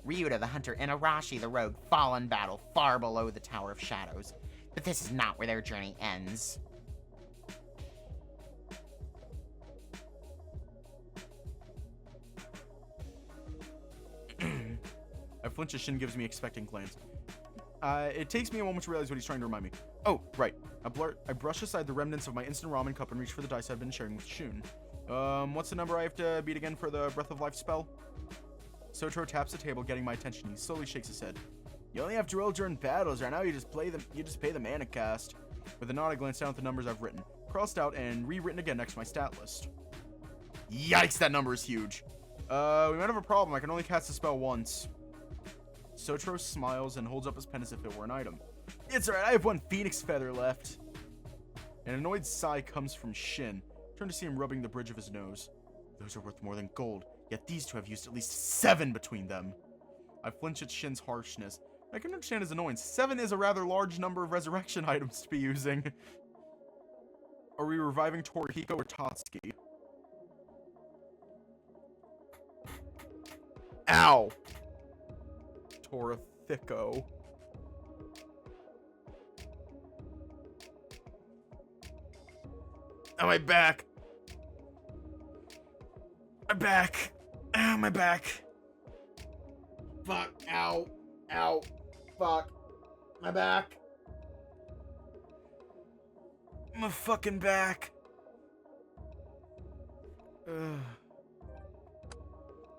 Ryuta the hunter and Arashi the rogue fall in battle far below the Tower of Shadows. But this is not where their journey ends. I flinch as Shin gives me expectant glance. It takes me a moment to realize what he's trying to remind me. Oh, right. I brush aside the remnants of my instant ramen cup and reach for the dice I've been sharing with Shun. What's the number I have to beat again for the Breath of Life spell? Sotaro taps the table, getting my attention. He slowly shakes his head. You only have to roll during battles. Right now, you just pay the mana cost. With a nod, I glance down at the numbers I've written, crossed out, and rewritten again next to my stat list. Yikes, that number is huge. We might have a problem. I can only cast the spell once. Sotaro smiles and holds up his pen as if it were an item. It's alright, I have one phoenix feather left. An annoyed sigh comes from Shin. Turn to see him rubbing the bridge of his nose. Those are worth more than gold, yet these two have used at least 7 between them. I flinch at Shin's harshness. I can understand his annoyance. 7 is a rather large number of resurrection items to be using. Are we reviving Torihiko or Tatsuki? Ow! Torihiko. Oh, my back. My back. Ow, my back. Fuck. Ow. Ow. Fuck. My back. My fucking back. Ugh.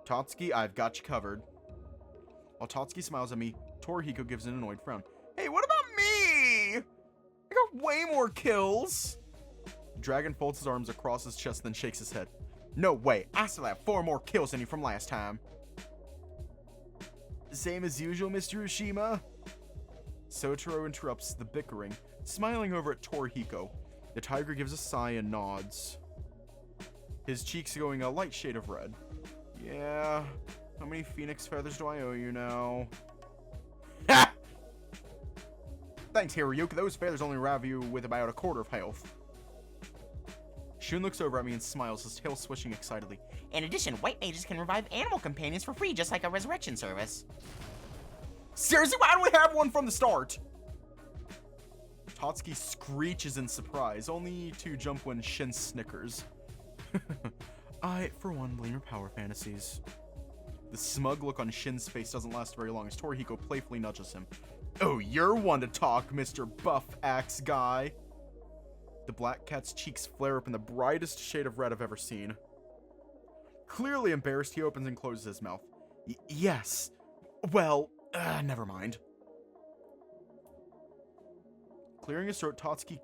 Tatsuki, I've got you covered. While Tatsuki smiles at me, Torihiko gives an annoyed frown. Hey, what about me? I got way more kills. Dragon folds his arms across his chest, then shakes his head. No way, I still have 4 more kills than you from last time. Same as usual, Mr. Ushima? Sotaro interrupts the bickering, smiling over at Torihiko. The tiger gives a sigh and nods. His cheeks going a light shade of red. Yeah, how many phoenix feathers do I owe you now? Ha! Thanks, Hiroyuki. Those feathers only revive you with about 1/4 of health. Shun looks over at me and smiles, his tail swishing excitedly. In addition, white mages can revive animal companions for free, just like a resurrection service. Seriously, why don't we have one from the start? Tatsuki screeches in surprise, only to jump when Shin snickers. I, for one, blame your power fantasies. The smug look on Shin's face doesn't last very long as Torihiko playfully nudges him. Oh, you're one to talk, Mr. Buff Axe Guy. The black cat's cheeks flare up in the brightest shade of red I've ever seen. Clearly embarrassed, he opens and closes his mouth. Yes. Well, never mind. Clearing his throat, Tatsuki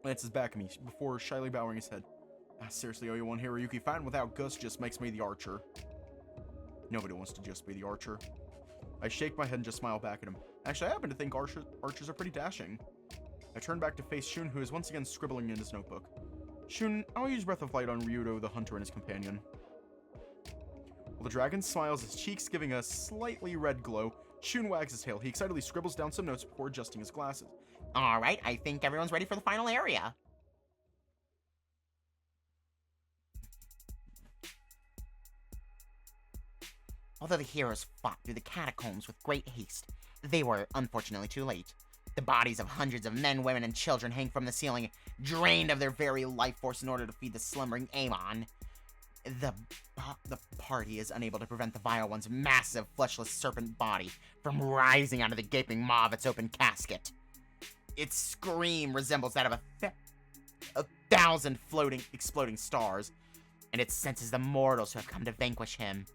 glances back at me before shyly bowing his head. Seriously, owe you one, Hiroyuki. Fighting without Gus just makes me the archer. Nobody wants to just be the archer. I shake my head and just smile back at him. Actually, I happen to think archers are pretty dashing. I turn back to face Shun, who is once again scribbling in his notebook. Shun, I'll use Breath of Light on Ryuto the hunter and his companion. While the dragon smiles, his cheeks giving a slightly red glow, Shun wags his tail. He excitedly scribbles down some notes before adjusting his glasses. Alright, I think everyone's ready for the final area. Although the heroes fought through the catacombs with great haste, they were unfortunately too late. The bodies of hundreds of men, women, and children hang from the ceiling, drained of their very life force in order to feed the slumbering Aamon. The party is unable to prevent the vile one's massive, fleshless serpent body from rising out of the gaping maw of its open casket. Its scream resembles that of a 1,000 floating, exploding stars, and it senses the mortals who have come to vanquish him.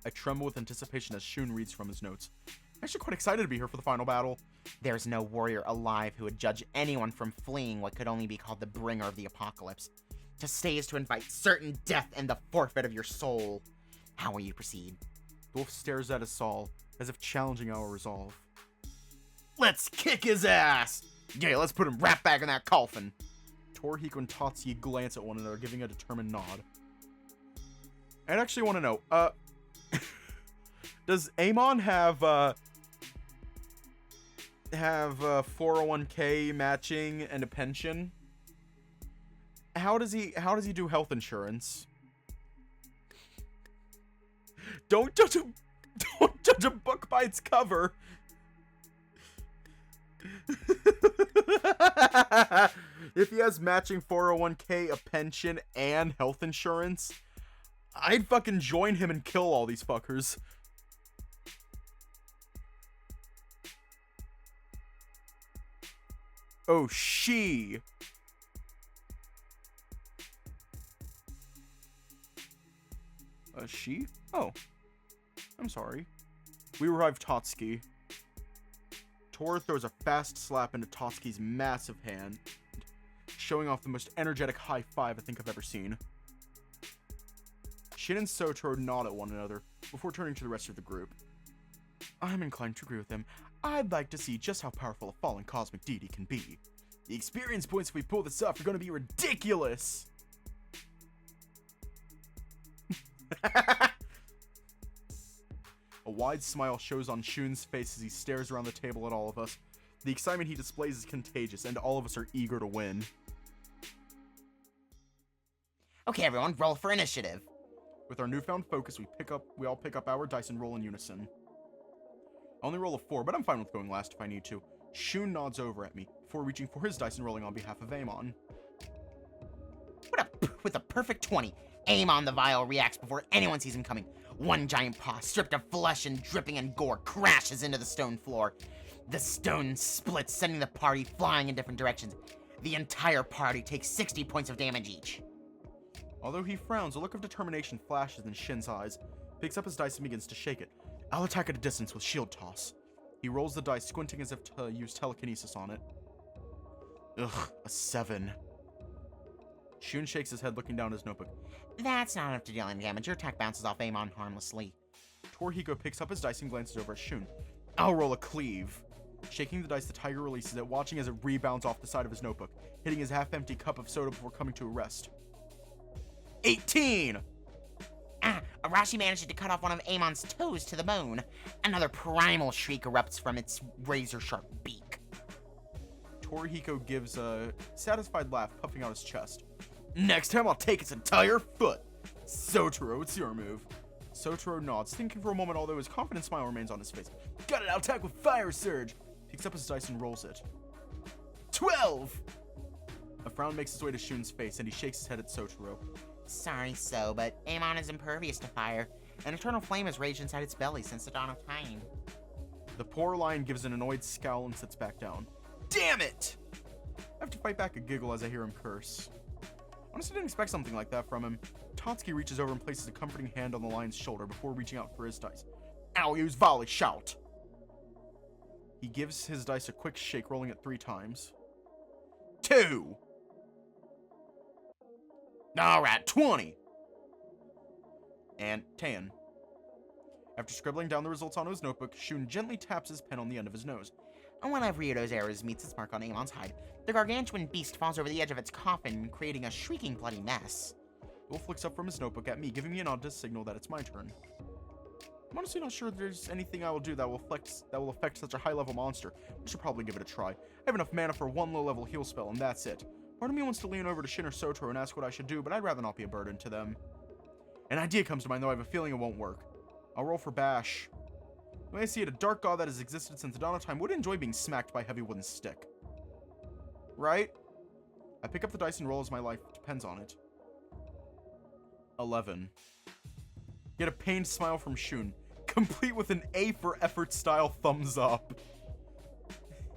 I tremble with anticipation as Shun reads from his notes. I'm actually quite excited to be here for the final battle. There's no warrior alive who would judge anyone from fleeing what could only be called the bringer of the apocalypse. To stay is to invite certain death and the forfeit of your soul. How will you proceed? Wolf stares at us all, as if challenging our resolve. Let's kick his ass! Yeah, let's put him right back in that coffin. Torihiko and Tatsuki glance at one another, giving a determined nod. I'd actually want to know, does Aamon have 401k matching and a pension? How does he do health insurance? Don't judge a book by its cover. If he has matching 401k, a pension, and health insurance, I'd fucking join him and kill all these fuckers. Oh, she. She? Oh. I'm sorry. We revive Tatsuki. Tor throws a fast slap into Tatsuki's massive hand, showing off the most energetic high five I think I've ever seen. Shin and Sotoro nod at one another before turning to the rest of the group. I'm inclined to agree with him. I'd like to see just how powerful a fallen cosmic deity can be. The experience points if we pull this off are going to be ridiculous! A wide smile shows on Shun's face as he stares around the table at all of us. The excitement he displays is contagious, and all of us are eager to win. Okay, everyone, roll for initiative. With our newfound focus, we all pick up our dice and roll in unison. I only roll a 4, but I'm fine with going last if I need to. Shun nods over at me, before reaching for his dice and rolling on behalf of Aamon. With a perfect 20, Aamon the Vile reacts before anyone sees him coming. One giant paw, stripped of flesh and dripping in gore, crashes into the stone floor. The stone splits, sending the party flying in different directions. The entire party takes 60 points of damage each. Although he frowns, a look of determination flashes in Shin's eyes. Picks up his dice and begins to shake it. I'll attack at a distance with shield toss. He rolls the dice, squinting as if to use telekinesis on it. Ugh, a 7. Shun shakes his head, looking down at his notebook. That's not enough to deal any damage. Your attack bounces off Aamon harmlessly. Torihiko picks up his dice and glances over at Shun. I'll roll a cleave. Shaking the dice, the tiger releases it, watching as it rebounds off the side of his notebook, hitting his half-empty cup of soda before coming to a rest. 18! Arashi manages to cut off one of Amon's toes to the bone. Another primal shriek erupts from its razor-sharp beak. Torihiko gives a satisfied laugh, puffing out his chest. Next time I'll take its entire foot! Sotoro, it's your move. Sotoro nods, thinking for a moment, although his confident smile remains on his face. Got it, I'll attack with Fire Surge! Picks up his dice and rolls it. 12! A frown makes its way to Shun's face, and he shakes his head at Sotoro. Sorry, but Aamon is impervious to fire. An eternal flame has raged inside its belly since the dawn of time. The poor lion gives an annoyed scowl and sits back down. Damn it! I have to fight back a giggle as I hear him curse. Honestly, didn't expect something like that from him. Tatsuki reaches over and places a comforting hand on the lion's shoulder before reaching out for his dice. Ow, use volley, shout! He gives his dice a quick shake, rolling it 3 times. 2! Alright, 20! And 10. After scribbling down the results on his notebook, Shun gently taps his pen on the end of his nose. And one of Ryoto's arrows meets its mark on Amon's hide, the gargantuan beast falls over the edge of its coffin, creating a shrieking bloody mess. Wolf looks up from his notebook at me, giving me a nod to signal that it's my turn. I'm honestly not sure there's anything I will do that will affect such a high-level monster. I should probably give it a try. I have enough mana for 1 low-level heal spell, and that's it. Part of me wants to lean over to Shin or Sotoro and ask what I should do, but I'd rather not be a burden to them. An idea comes to mind, though I have a feeling it won't work. I'll roll for Bash. The way I see it, a dark god that has existed since the dawn of time would enjoy being smacked by a heavy wooden stick. Right? I pick up the dice and roll as my life depends on it. 11. Get a pained smile from Shun, complete with an A for effort style thumbs up.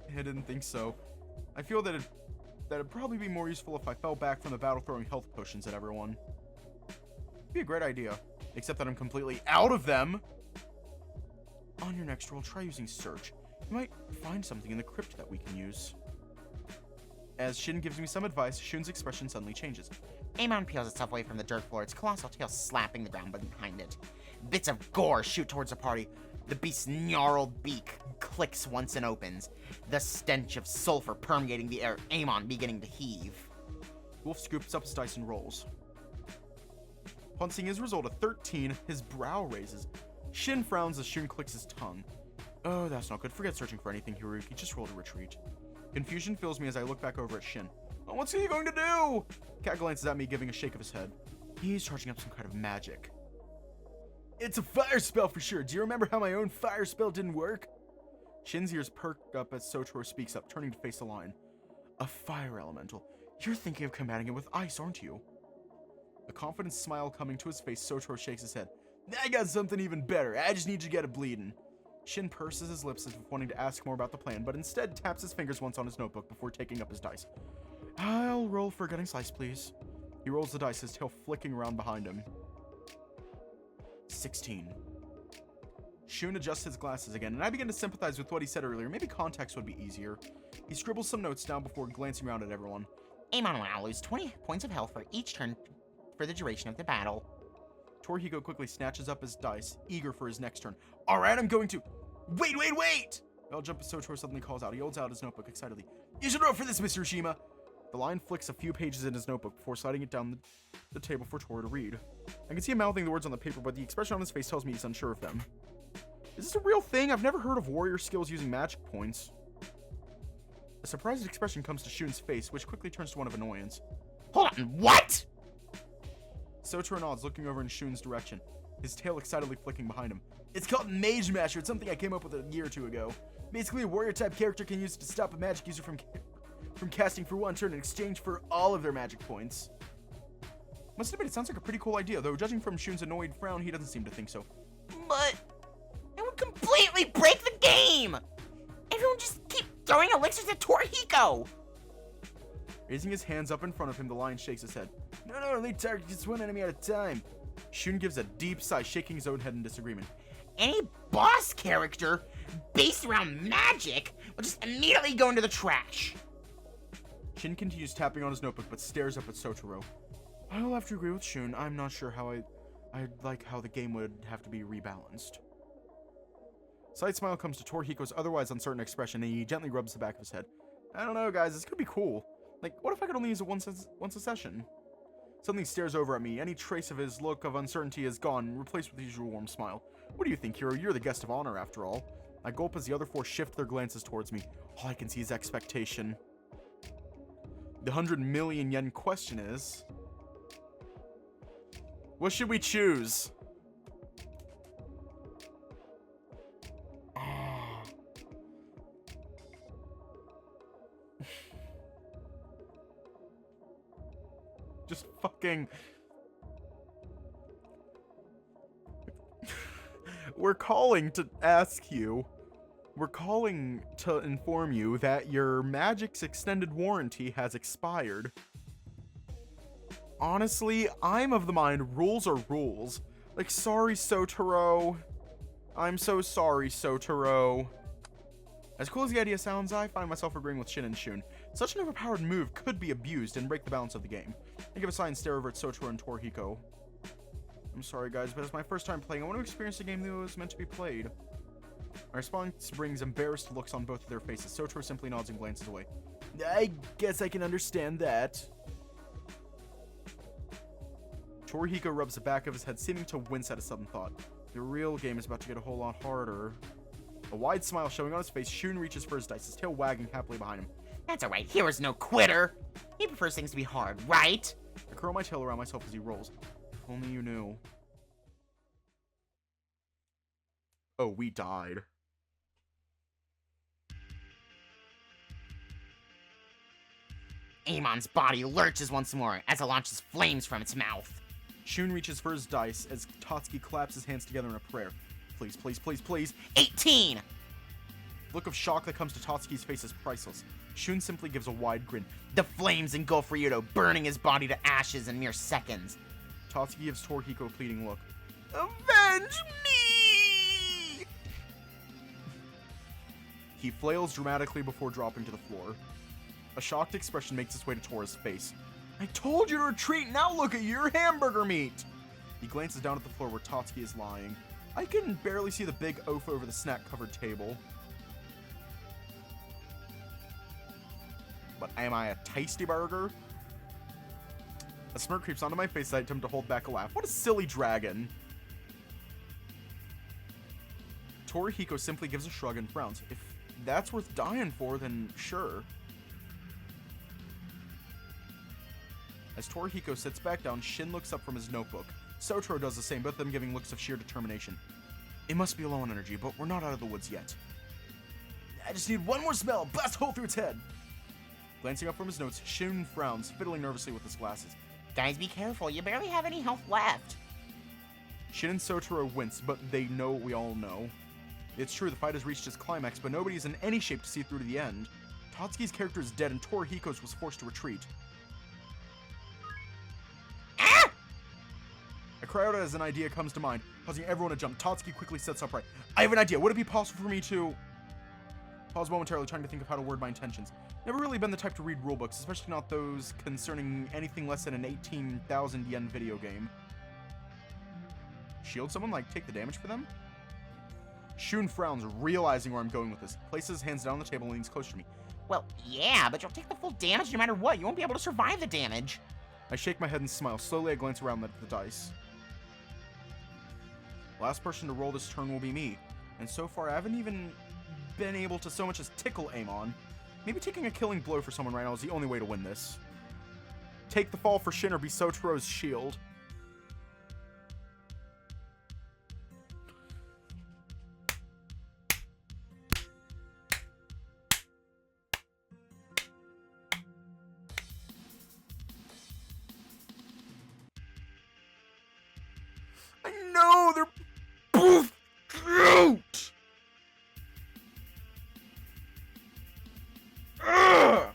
I didn't think so. I feel that that'd probably be more useful if I fell back from the battle throwing health potions at everyone. Be a great idea, except that I'm completely out of them. On your next roll, try using Search. You might find something in the crypt that we can use. As Shin gives me some advice, Shun's expression suddenly changes. Aamon peels itself away from the dirt floor, its colossal tail slapping the ground behind it. Bits of gore shoot towards the party. The beast's gnarled beak clicks once and opens, the stench of sulfur permeating the air, Aamon beginning to heave. Wolf scoops up his dice and rolls. Upon seeing his result of 13, his brow raises. Shin frowns as Shun clicks his tongue. Oh, that's not good. Forget searching for anything, Hiroyuki. Just roll to retreat. Confusion fills me as I look back over at Shin. Oh, what's he going to do? Cat glances at me, giving a shake of his head. He's charging up some kind of magic. It's a fire spell for sure. Do you remember how my own fire spell didn't work? Shin's ears perk up as Sotaro speaks up, turning to face the lion. A fire elemental. You're thinking of combating it with ice, aren't you? A confident smile coming to his face, Sotaro shakes his head. I got something even better. I just need you to get it bleeding. Shin purses his lips as if wanting to ask more about the plan, but instead taps his fingers once on his notebook before taking up his dice. I'll roll for getting sliced, please. He rolls the dice, his tail flicking around behind him. 16. Shun adjusts his glasses again, and I begin to sympathize with what he said earlier. Maybe context would be easier. He scribbles some notes down before glancing around at everyone. Aamon will now lose 20 points of health for each turn for the duration of the battle. Torihiko quickly snatches up his dice, eager for his next turn. Alright, I'm going to... Wait! Bell jump as Sotaro suddenly calls out. He holds out his notebook excitedly. You should roll for this, Mr. Ushima! The lion flicks a few pages in his notebook before sliding it down the table for Toru to read. I can see him mouthing the words on the paper, but the expression on his face tells me he's unsure of them. Is this a real thing? I've never heard of warrior skills using magic points. A surprised expression comes to Shun's face, which quickly turns to one of annoyance. Hold on, what? Sotaro nods, looking over in Shun's direction, his tail excitedly flicking behind him. It's called Mage Masher. It's something I came up with a year or two ago. Basically, a warrior-type character can use it to stop a magic user from casting for one turn in exchange for all of their magic points. Must admit, it sounds like a pretty cool idea, though judging from Shun's annoyed frown, he doesn't seem to think so. But it would completely break the game! Everyone just keep throwing elixirs at Torihiko! Raising his hands up in front of him, the lion shakes his head. No, only target just one enemy at a time. Shun gives a deep sigh, shaking his own head in disagreement. Any boss character based around magic will just immediately go into the trash. Shin continues tapping on his notebook, but stares up at Sotaro. I'll have to agree with Shun. I'm not sure how I'd like how the game would have to be rebalanced. Slight smile comes to Torihiko's otherwise uncertain expression, and he gently rubs the back of his head. I don't know, guys. This could be cool. Like, what if I could only use it once a session? Suddenly stares over at me. Any trace of his look of uncertainty is gone, replaced with his usual warm smile. What do you think, hero? You're the guest of honor, after all. I gulp as the other four shift their glances towards me. All I can see is expectation. The 100 million yen question is... what should we choose? Just fucking... We're calling to inform you that your Magic's extended warranty has expired. Honestly, I'm of the mind rules are rules. Like, sorry, Sotaro. I'm so sorry, Sotaro. As cool as the idea sounds, I find myself agreeing with Shin and Shun. Such an overpowered move could be abused and break the balance of the game. I give a sigh and stare over at Sotaro and Torihiko. I'm sorry, guys, but it's my first time playing. I want to experience a game that was meant to be played. My response brings embarrassed looks on both of their faces. Sotaro simply nods and glances away. I guess I can understand that. Torihiko rubs the back of his head, seeming to wince at a sudden thought. The real game is about to get a whole lot harder. A wide smile showing on his face, Shun reaches for his dice, his tail wagging happily behind him. That's alright, Hero's no quitter. He prefers things to be hard, right? I curl my tail around myself as he rolls. If only you knew. Oh, we died. Aamon's body lurches once more as it launches flames from its mouth. Shun reaches for his dice as Tatsuki claps his hands together in a prayer. Please, please, please, please. 18! The look of shock that comes to Tatsuki's face is priceless. Shun simply gives a wide grin. The flames engulf Ryuto, burning his body to ashes in mere seconds. Tatsuki gives Torihiko a pleading look. Avenge me! He flails dramatically before dropping to the floor. A shocked expression makes its way to Tora's face. I told you to retreat, now look at your hamburger meat! He glances down at the floor where Tatsuki is lying. I can barely see the big oaf over the snack-covered table. But am I a tasty burger? A smirk creeps onto my face as I attempt to hold back a laugh. What a silly dragon. Torihiko simply gives a shrug and frowns. If that's worth dying for, then sure. As Torihiko sits back down, Shin looks up from his notebook. Sotaro does the same, both of them giving looks of sheer determination. It must be low on energy, but we're not out of the woods yet. I just need one more smell, blast a hole through its head. Glancing up from his notes, Shin frowns, fiddling nervously with his glasses. Guys, be careful. You barely have any health left. Shin and Sotaro wince, but they know what we all know. It's true, the fight has reached its climax, but nobody is in any shape to see through to the end. Tatsuki's character is dead, and Torihiko's was forced to retreat. Ah! I cry out as an idea comes to mind, causing everyone to jump. Tatsuki quickly sits upright. I have an idea. Would it be possible for me to... Pause momentarily, trying to think of how to word my intentions. Never really been the type to read rulebooks, especially not those concerning anything less than an 18,000 yen video game. Shield someone? Like, take the damage for them? Shun frowns, realizing where I'm going with this. Places his hands down on the table and leans closer to me. Well, yeah, but you'll take the full damage no matter what. You won't be able to survive the damage. I shake my head and smile. Slowly, I glance around at the dice. Last person to roll this turn will be me. And so far, I haven't even been able to so much as tickle Aamon. Maybe taking a killing blow for someone right now is the only way to win this. Take the fall for Shin or be Sotaro's shield. I know, they're both cute! Ugh!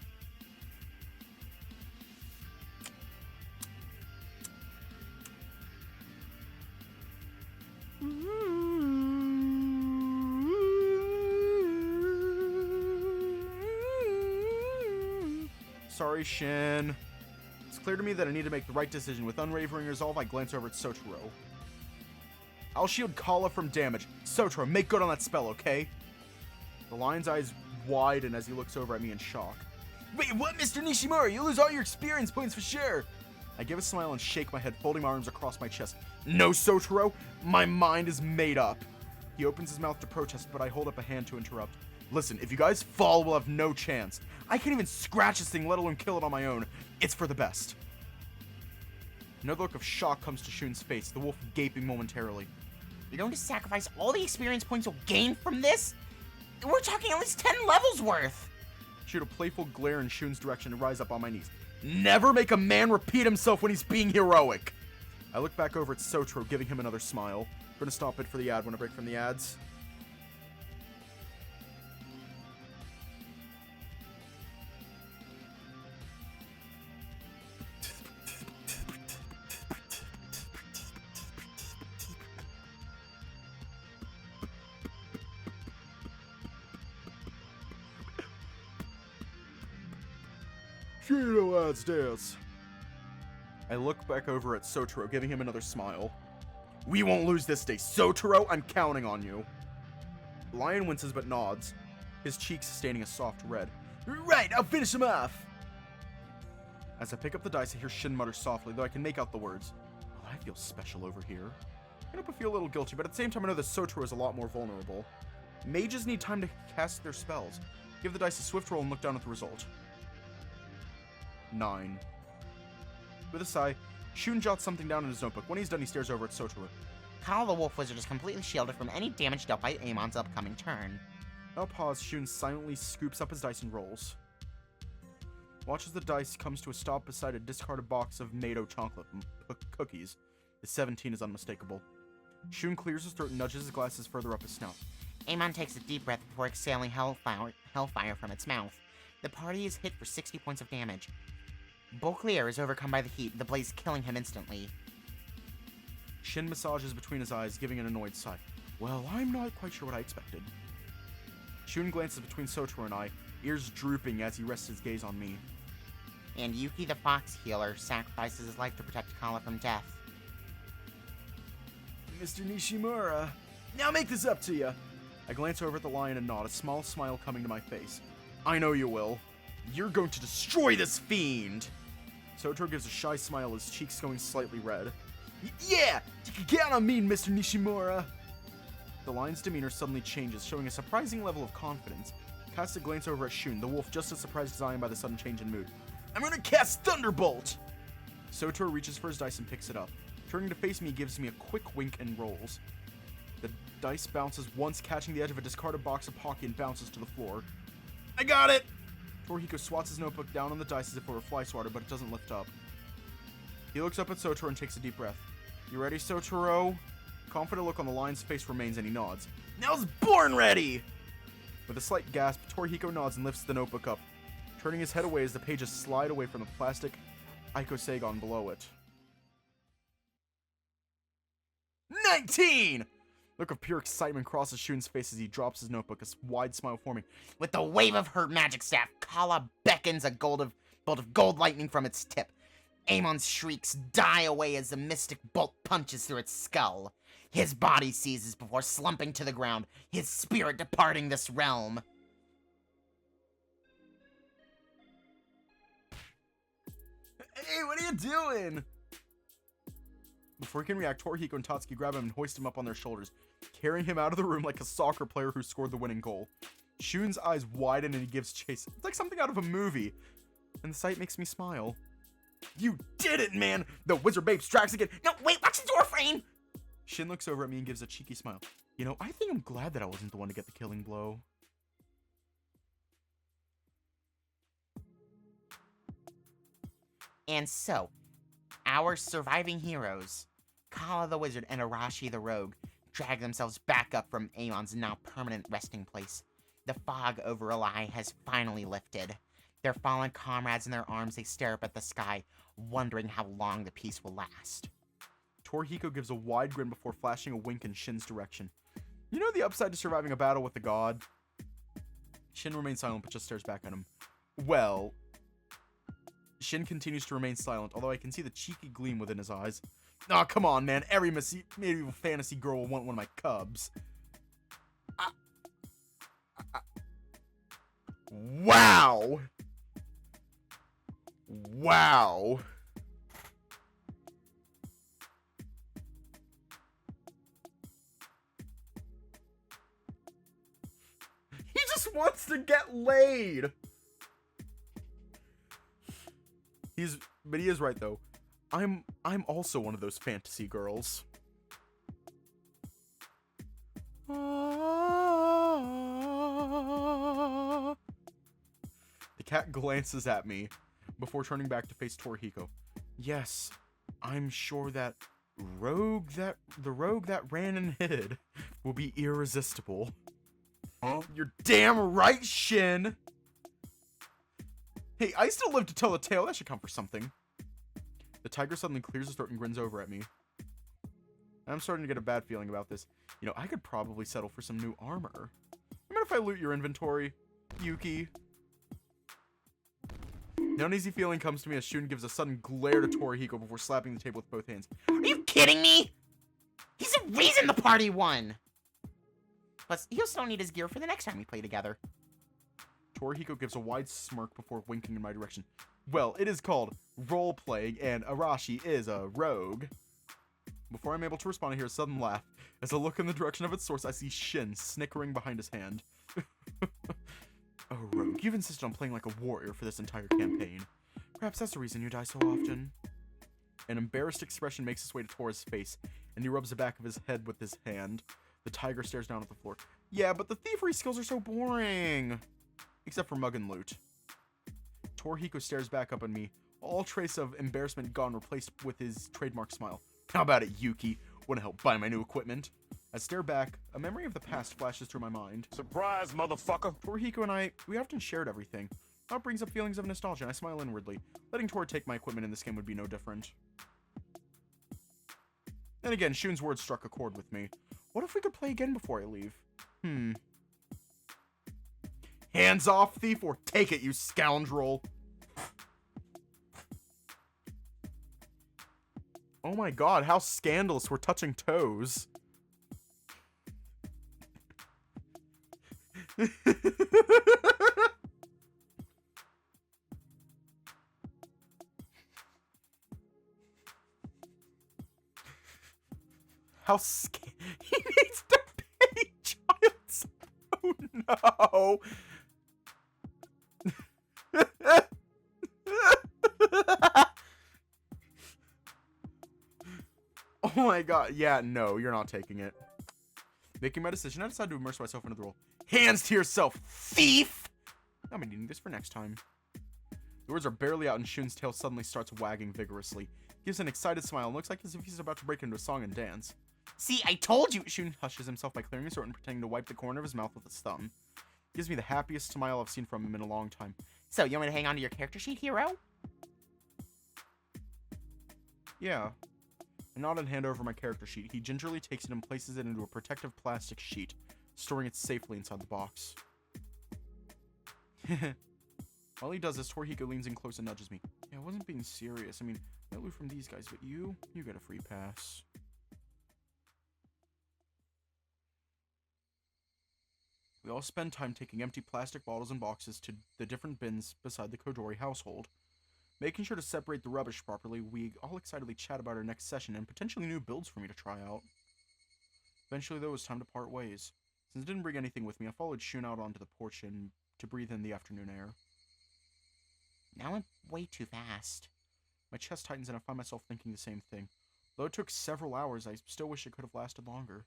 Sorry, Shin. It's clear to me that I need to make the right decision. With unwavering resolve, I glance over at Sotaro. I'll shield Kala from damage. Sotaro, make good on that spell, okay? The lion's eyes widen as he looks over at me in shock. Wait, what, Mr. Nishimura? You lose all your experience points for sure. I give a smile and shake my head, folding my arms across my chest. No, Sotaro, my mind is made up. He opens his mouth to protest, but I hold up a hand to interrupt. Listen, if you guys fall, we'll have no chance. I can't even scratch this thing, let alone kill it on my own. It's for the best. Another look of shock comes to Shun's face, the wolf gaping momentarily. You're going to sacrifice all the experience points you'll gain from this? We're talking at least 10 levels worth! Shoot a playful glare in Shun's direction and rise up on my knees. Never make a man repeat himself when he's being heroic! I look back over at Sotaro, giving him another smile. We're gonna stop it for the ad. Want a break from the ads? Shiro ads dance. I look back over at Sotaro, giving him another smile. We won't lose this day. Sotaro, I'm counting on you. Lion winces but nods, his cheeks staining a soft red. Right, I'll finish him off. As I pick up the dice, I hear Shin mutter softly, though I can make out the words. Oh, I feel special over here. I hope I feel a little guilty, but at the same time I know that Sotaro is a lot more vulnerable. Mages need time to cast their spells. Give the dice a swift roll and look down at the result. 9. With a sigh, Shun jots something down in his notebook. When he's done, he stares over at Sotaro. Kala the Wolf Wizard is completely shielded from any damage dealt by Aamon's upcoming turn. Without pause, Shun silently scoops up his dice and rolls. Watch as the dice comes to a stop beside a discarded box of Mado chocolate cookies. The 17 is unmistakable. Shun clears his throat and nudges his glasses further up his snout. Aamon takes a deep breath before exhaling hellfire from its mouth. The party is hit for 60 points of damage. Beauclair is overcome by the heat, the blaze killing him instantly. Shin massages between his eyes, giving an annoyed sigh. Well, I'm not quite sure what I expected. Shun glances between Sotoro and I, ears drooping as he rests his gaze on me. And Yuki the Fox Healer sacrifices his life to protect Kala from death. Mr. Nishimura, now make this up to you. I glance over at the lion and nod, a small smile coming to my face. I know you will. You're going to destroy this fiend! Sotoro gives a shy smile, his cheeks going slightly red. Yeah! You can count on me, Mr. Nishimura! The lion's demeanor suddenly changes, showing a surprising level of confidence. Casts a glance over at Shun, the wolf just as surprised as I am by the sudden change in mood. I'm gonna cast Thunderbolt! Sotoro reaches for his dice and picks it up. Turning to face me, he gives me a quick wink and rolls. The dice bounces once, catching the edge of a discarded box of hockey and bounces to the floor. I got it! Torihiko swats his notebook down on the dice as if it were a fly swatter, but it doesn't lift up. He looks up at Sotoro and takes a deep breath. You ready, Sotoro? Confident look on the lion's face remains and he nods. Now's born ready! With a slight gasp, Torihiko nods and lifts the notebook up, turning his head away as the pages slide away from the plastic icosagon below it. 19! Look of pure excitement crosses Shun's face as he drops his notebook, a wide smile forming. With the wave of her magic staff, Kala beckons a bolt of gold lightning from its tip. Aamon's shrieks die away as the mystic bolt punches through its skull. His body seizes before slumping to the ground, his spirit departing this realm. Hey, what are you doing? Before he can react, Torihiko and Tatsuki grab him and hoist him up on their shoulders, carrying him out of the room like a soccer player who scored the winning goal. Shun's eyes widen and he gives chase. It's like something out of a movie. And the sight makes me smile. You did it, man! The wizard babe strikes again. No, wait, watch the door frame! Shin looks over at me and gives a cheeky smile. You know, I think I'm glad that I wasn't the one to get the killing blow. And so, our surviving heroes, Kala the Wizard and Arashi the Rogue, drag themselves back up from Aamon's now permanent resting place. The fog over Alai has finally lifted. Their fallen comrades in their arms, they stare up at the sky, wondering how long the peace will last. Torihiko gives a wide grin before flashing a wink in Shin's direction. You know the upside to surviving a battle with the god? Shin remains silent but just stares back at him. Well... Shin continues to remain silent, although I can see the cheeky gleam within his eyes. Aw, oh, come on, man. Every medieval fantasy girl will want one of my cubs. Wow! Wow! He just wants to get laid! But he is right though. I'm also one of those fantasy girls. The cat glances at me before turning back to face Torihiko. Yes, I'm sure that the rogue that ran and hid will be irresistible. Huh? You're damn right, Shin! Hey, I still live to tell a tale. That should count for something. The tiger suddenly clears his throat and grins over at me. I'm starting to get a bad feeling about this. You know, I could probably settle for some new armor. I mean, if I loot your inventory, Yuki. An uneasy feeling comes to me as Shun gives a sudden glare to Torihiko before slapping the table with both hands. Are you kidding me? He's the reason the party won! Plus, he'll still need his gear for the next time we play together. Torihiko gives a wide smirk before winking in my direction. Well, it is called role-playing, and Arashi is a rogue. Before I'm able to respond, I hear a sudden laugh. As I look in the direction of its source, I see Shin snickering behind his hand. Oh, rogue, you've insisted on playing like a warrior for this entire campaign. Perhaps that's the reason you die so often. An embarrassed expression makes its way to Tora's face, and he rubs the back of his head with his hand. The tiger stares down at the floor. Yeah, but the thievery skills are so boring. Except for mug and loot. Torihiko stares back up at me, all trace of embarrassment gone, replaced with his trademark smile. How about it, Yuki? Wanna help buy my new equipment? I stare back, a memory of the past flashes through my mind. Surprise, motherfucker! Torihiko and we often shared everything. Now it brings up feelings of nostalgia, and I smile inwardly. Letting Tor take my equipment in this game would be no different. Then again, Shun's words struck a chord with me. What if we could play again before I leave? Hands off, thief, or take it, you scoundrel! Oh my god, how scandalous, we're touching toes. How he needs to pay child support. Oh no. Oh my god. Yeah, no, you're not taking it. Making my decision, I decided to immerse myself into the role. Hands to yourself, thief! I'll be needing this for next time. The words are barely out and Shun's tail suddenly starts wagging vigorously. He gives an excited smile and looks like as if he's about to break into a song and dance. See, I told you! Shun hushes himself by clearing his throat and pretending to wipe the corner of his mouth with his thumb. Gives me the happiest smile I've seen from him in a long time. So, you want me to hang on to your character sheet, hero? Yeah. I nod and hand over my character sheet. He gingerly takes it and places it into a protective plastic sheet, storing it safely inside the box. While he does this, Torihiko leans in close and nudges me. Yeah, I wasn't being serious. I mean, I loot from these guys, but you get a free pass. We all spend time taking empty plastic bottles and boxes to the different bins beside the Kodori household. Making sure to separate the rubbish properly, we all excitedly chat about our next session and potentially new builds for me to try out. Eventually, though, it was time to part ways. Since I didn't bring anything with me, I followed Shun out onto the porch and to breathe in the afternoon air. Now I'm way too fast. My chest tightens and I find myself thinking the same thing. Though it took several hours, I still wish it could have lasted longer.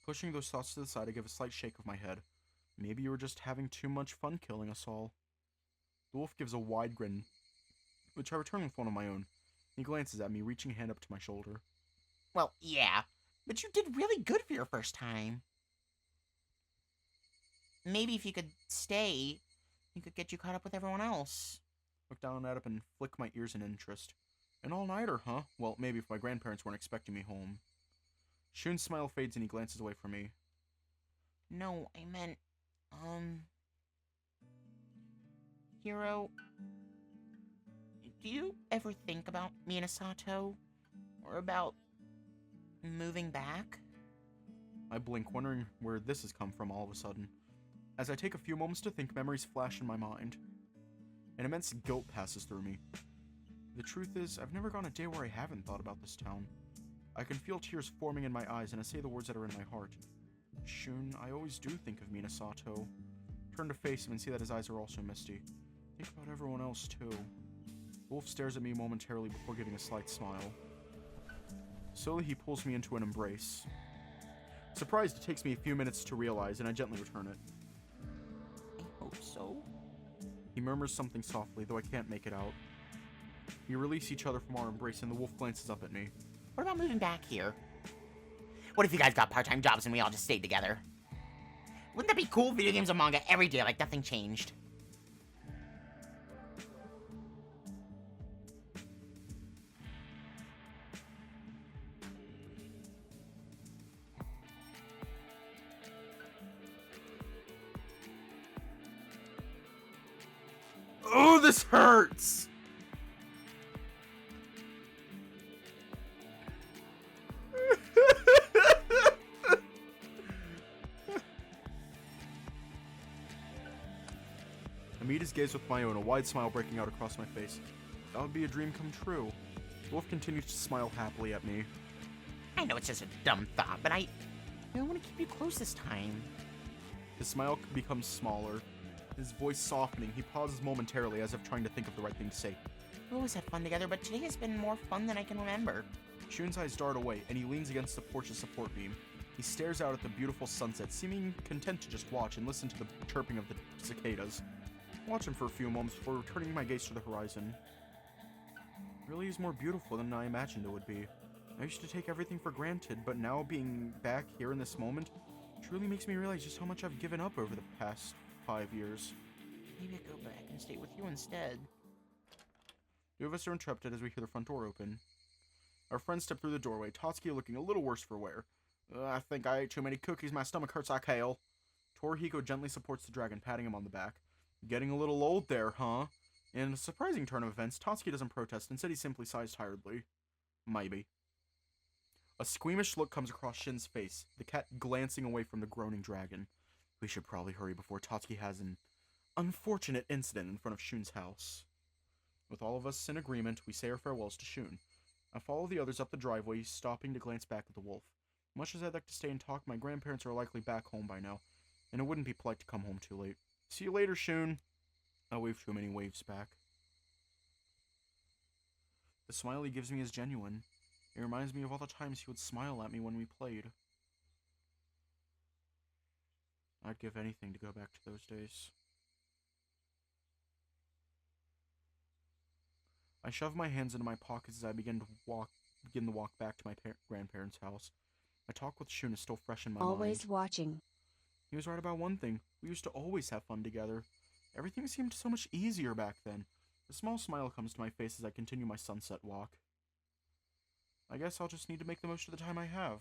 Pushing those thoughts to the side, I give a slight shake of my head. Maybe you were just having too much fun killing us all. The wolf gives a wide grin, which I return with one of my own. He glances at me, reaching a hand up to my shoulder. Well, yeah, but you did really good for your first time. Maybe if you could stay, he could get you caught up with everyone else. Look down at it and flick my ears in interest. An all-nighter, huh? Well, maybe if my grandparents weren't expecting me home. Shun's smile fades and he glances away from me. No, I meant, Hiro, do you ever think about Minasato? Or about moving back? I blink, wondering where this has come from all of a sudden. As I take a few moments to think, memories flash in my mind. An immense guilt passes through me. The truth is, I've never gone a day where I haven't thought about this town. I can feel tears forming in my eyes, and I say the words that are in my heart. Shun, I always do think of Minasato. Turn to face him and see that his eyes are also misty. Think about everyone else, too. Wolf stares at me momentarily before giving a slight smile. Slowly, he pulls me into an embrace. Surprised, it takes me a few minutes to realize, and I gently return it. I hope so. He murmurs something softly, though I can't make it out. We release each other from our embrace, and the wolf glances up at me. What about moving back here? What if you guys got part-time jobs and we all just stayed together? Wouldn't that be cool? Video games and manga every day like nothing changed. Oh, this hurts! I meet his gaze with my own, a wide smile breaking out across my face. That would be a dream come true. Wolf continues to smile happily at me. I know it's just a dumb thought, but I want to keep you close this time. His smile becomes smaller, his voice softening. He pauses momentarily as if trying to think of the right thing to say. We always had fun together, but today has been more fun than I can remember. Shun's eyes dart away, and he leans against the porch's support beam. He stares out at the beautiful sunset, seeming content to just watch and listen to the chirping of the cicadas. I watch him for a few moments before returning my gaze to the horizon. It really is more beautiful than I imagined it would be. I used to take everything for granted, but now being back here in this moment truly makes me realize just how much I've given up over the past 5 years. Maybe I'll go back and stay with you instead. Two of us are interrupted as we hear the front door open. Our friends step through the doorway, Tatsuki looking a little worse for wear. I think I ate too many cookies, my stomach hurts like hell. Torihiko gently supports the dragon, patting him on the back. Getting a little old there, huh? In a surprising turn of events, Tatsuki doesn't protest, instead he simply sighs tiredly. Maybe. A squeamish look comes across Shin's face, the cat glancing away from the groaning dragon. We should probably hurry before Tatsuki has an unfortunate incident in front of Shun's house. With all of us in agreement, we say our farewells to Shun. I follow the others up the driveway, stopping to glance back at the wolf. Much as I'd like to stay and talk, my grandparents are likely back home by now, and it wouldn't be polite to come home too late. See you later, Shun. I wave too many waves back. The smile he gives me is genuine. It reminds me of all the times he would smile at me when we played. I'd give anything to go back to those days. I shove my hands into my pockets as I begin the walk back to my grandparents' house. My talk with Shun is still fresh in my mind. Always watching. He was right about one thing. We used to always have fun together. Everything seemed so much easier back then. A small smile comes to my face as I continue my sunset walk. I guess I'll just need to make the most of the time I have.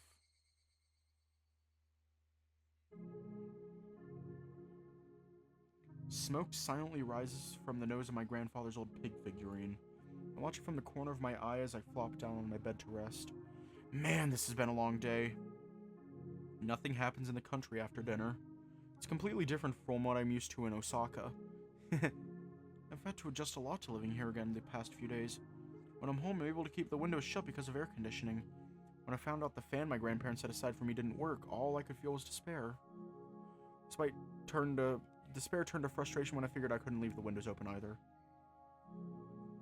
Smoke silently rises from the nose of my grandfather's old pig figurine. I watch it from the corner of my eye as I flop down on my bed to rest. Man, this has been a long day. Nothing happens in the country after dinner. It's completely different from what I'm used to in Osaka. I've had to adjust a lot to living here again the past few days. When I'm home, I'm able to keep the windows shut because of air conditioning. When I found out the fan my grandparents set aside for me didn't work, all I could feel was despair. Despair turned to frustration when I figured I couldn't leave the windows open either.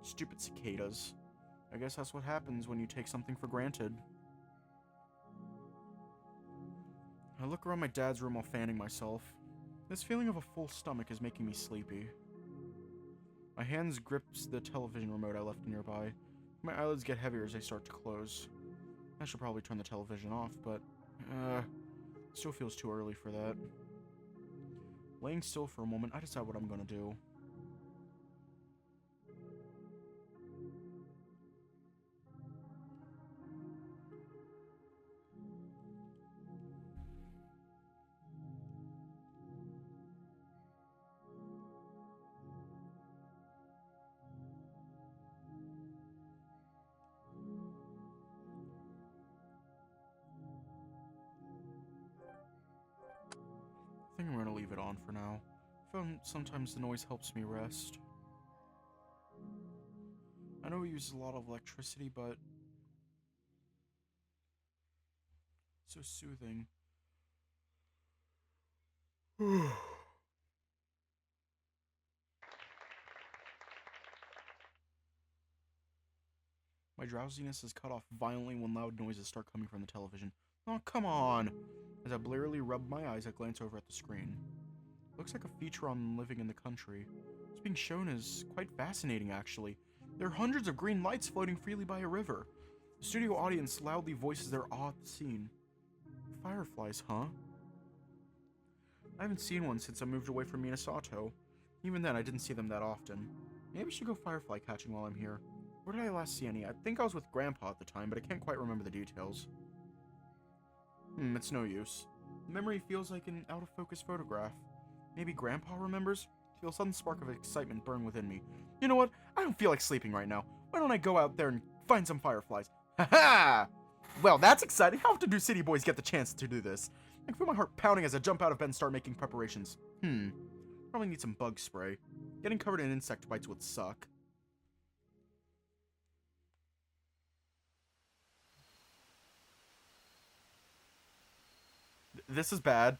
Stupid cicadas. I guess that's what happens when you take something for granted. I look around my dad's room while fanning myself. This feeling of a full stomach is making me sleepy. My hands grips the television remote I left nearby. My eyelids get heavier as they start to close. I should probably turn the television off, but still feels too early for that. Laying still for a moment, I decide what I'm gonna do. I think I'm gonna leave it on for now. I found sometimes the noise helps me rest. I know it uses a lot of electricity, but it's so soothing. My drowsiness is cut off violently when loud noises start coming from the television. Oh, come on! As I blearily rub my eyes, I glance over at the screen. Looks like a feature on living in the country. What's being shown is quite fascinating, actually. There are hundreds of green lights floating freely by a river. The studio audience loudly voices their awe at the scene. Fireflies, huh? I haven't seen one since I moved away from Minasato. Even then, I didn't see them that often. Maybe I should go firefly catching while I'm here. Where did I last see any? I think I was with Grandpa at the time, but I can't quite remember the details. It's no use. The memory feels like an out-of-focus photograph. Maybe Grandpa remembers? I feel a sudden spark of excitement burn within me. You know what? I don't feel like sleeping right now. Why don't I go out there and find some fireflies? Ha-ha! Well, that's exciting. How often do city boys get the chance to do this? I can feel my heart pounding as I jump out of bed and start making preparations. Probably need some bug spray. Getting covered in insect bites would suck. This is bad.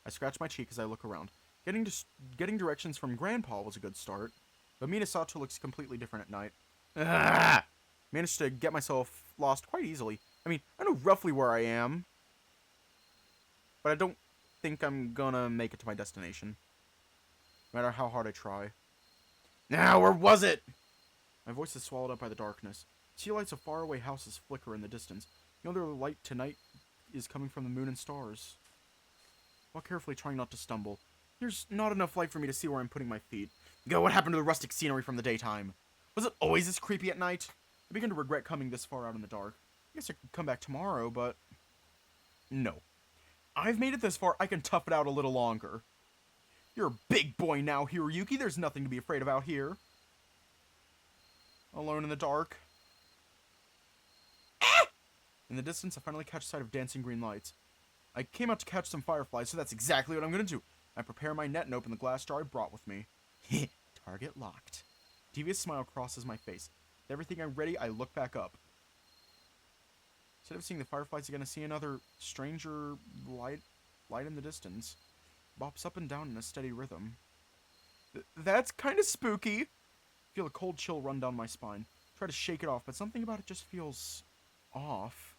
I scratch my cheek as I look around. Getting directions from Grandpa was a good start, but Minasato looks completely different at night. Managed to get myself lost quite easily. I mean, I know roughly where I am, but I don't think I'm gonna make it to my destination, no matter how hard I try. Now, where was it? My voice is swallowed up by the darkness. Sea lights of faraway houses flicker in the distance. The only light tonight is coming from the moon and stars. Walk carefully, trying not to stumble. There's not enough light for me to see where I'm putting my feet. Go, what happened to the rustic scenery from the daytime? Was it always this creepy at night? I begin to regret coming this far out in the dark. I guess I could come back tomorrow, but... No. I've made it this far, I can tough it out a little longer. You're a big boy now, Hiroyuki. There's nothing to be afraid of out here. Alone in the dark. Ah! In the distance, I finally catch sight of dancing green lights. I came out to catch some fireflies, so that's exactly what I'm going to do. I prepare my net and open the glass jar I brought with me. Target locked. Devious smile crosses my face. With everything I'm ready, I look back up. Instead of seeing the fireflies again, I see another stranger light in the distance. Bops up and down in a steady rhythm. That's kind of spooky. I feel a cold chill run down my spine. Try to shake it off, but something about it just feels off.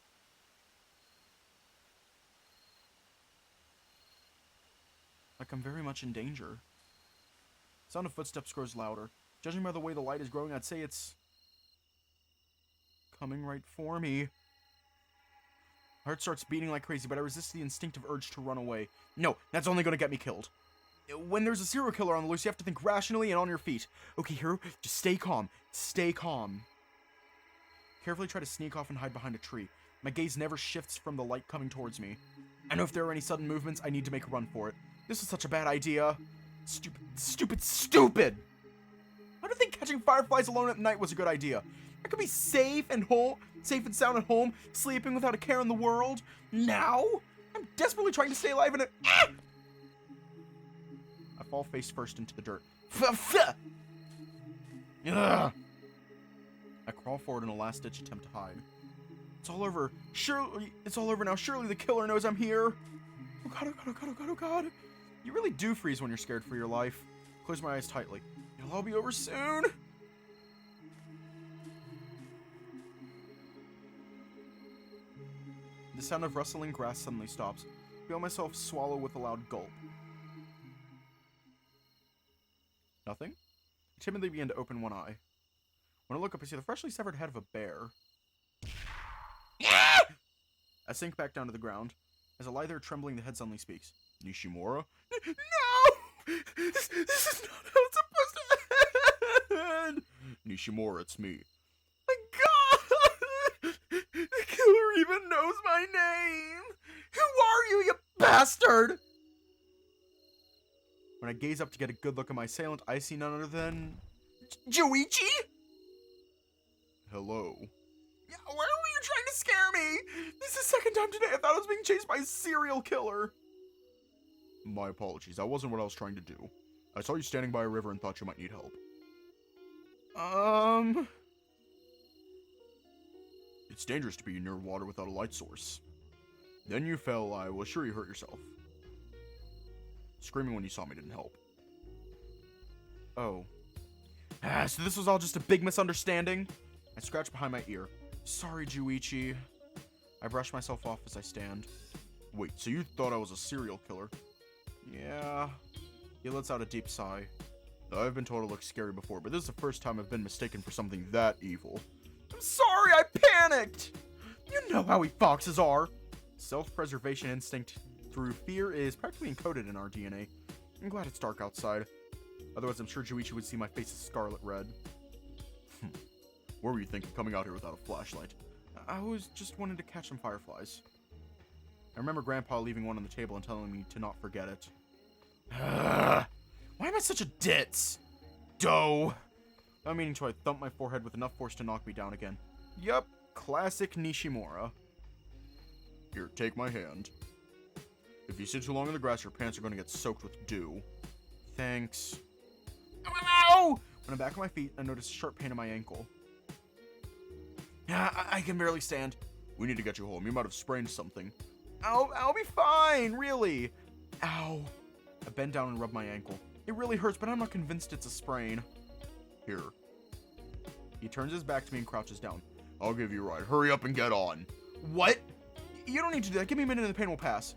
Like I'm very much in danger. Sound of footsteps grows louder. Judging by the way the light is growing, I'd say it's coming right for me. My heart starts beating like crazy, but I resist the instinctive urge to run away. No, that's only going to get me killed. When there's a serial killer on the loose, you have to think rationally and on your feet. Okay, hero, just stay calm. Stay calm. Carefully try to sneak off and hide behind a tree. My gaze never shifts from the light coming towards me. I know if there are any sudden movements, I need to make a run for it. This is such a bad idea. Stupid, stupid, stupid! I don't think catching fireflies alone at night was a good idea. I could be safe and sound at home, sleeping without a care in the world. Now, I'm desperately trying to stay alive in a... Ah! I fall face first into the dirt. Ugh. I crawl forward in a last-ditch attempt to hide. It's all over. Surely, it's all over now. Surely the killer knows I'm here. Oh god, oh god, oh god, oh god, oh god. You really do freeze when you're scared for your life. Close my eyes tightly. It'll all be over soon. The sound of rustling grass suddenly stops. I feel myself swallow with a loud gulp. Nothing? I timidly begin to open one eye. When I look up, I see the freshly severed head of a bear. I sink back down to the ground. As I lie there trembling, the head suddenly speaks. Nishimura? No! This is not how it's supposed to end! Nishimura, it's me. My god! The killer even knows my name! Who are you, you bastard? When I gaze up to get a good look at my assailant, I see none other than... Juuichi? Hello. Why were you trying to scare me? This is the second time today I thought I was being chased by a serial killer. My apologies. That wasn't what I was trying to do. I saw you standing by a river and thought you might need help. It's dangerous to be near water without a light source. Then you fell. I was sure you hurt yourself. Screaming when you saw me didn't help. Oh. So this was all just a big misunderstanding? I scratch behind my ear. Sorry, Juuichi. I brush myself off as I stand. Wait, so you thought I was a serial killer? Yeah. He lets out a deep sigh. I've been told it looks scary before, but this is the first time I've been mistaken for something that evil. I'm sorry, I panicked! You know how we foxes are! Self-preservation instinct through fear is practically encoded in our DNA. I'm glad it's dark outside. Otherwise, I'm sure Juuichi would see my face as scarlet red. What were you thinking coming out here without a flashlight? I was just wanting to catch some fireflies. I remember Grandpa leaving one on the table and telling me to not forget it. Why am I such a ditz? Doe! Not meaning to, I thumped my forehead with enough force to knock me down again. Yup, classic Nishimura. Here, take my hand. If you sit too long in the grass, your pants are going to get soaked with dew. Thanks. Ow! When I'm back on my feet, I notice a sharp pain in my ankle. I can barely stand. We need to get you home. You might have sprained something. I'll be fine, really. Ow. I bend down and rub my ankle. It really hurts, but I'm not convinced it's a sprain. Here. He turns his back to me and crouches down. I'll give you a ride. Hurry up and get on. What? You don't need to do that. Give me a minute and the pain will pass.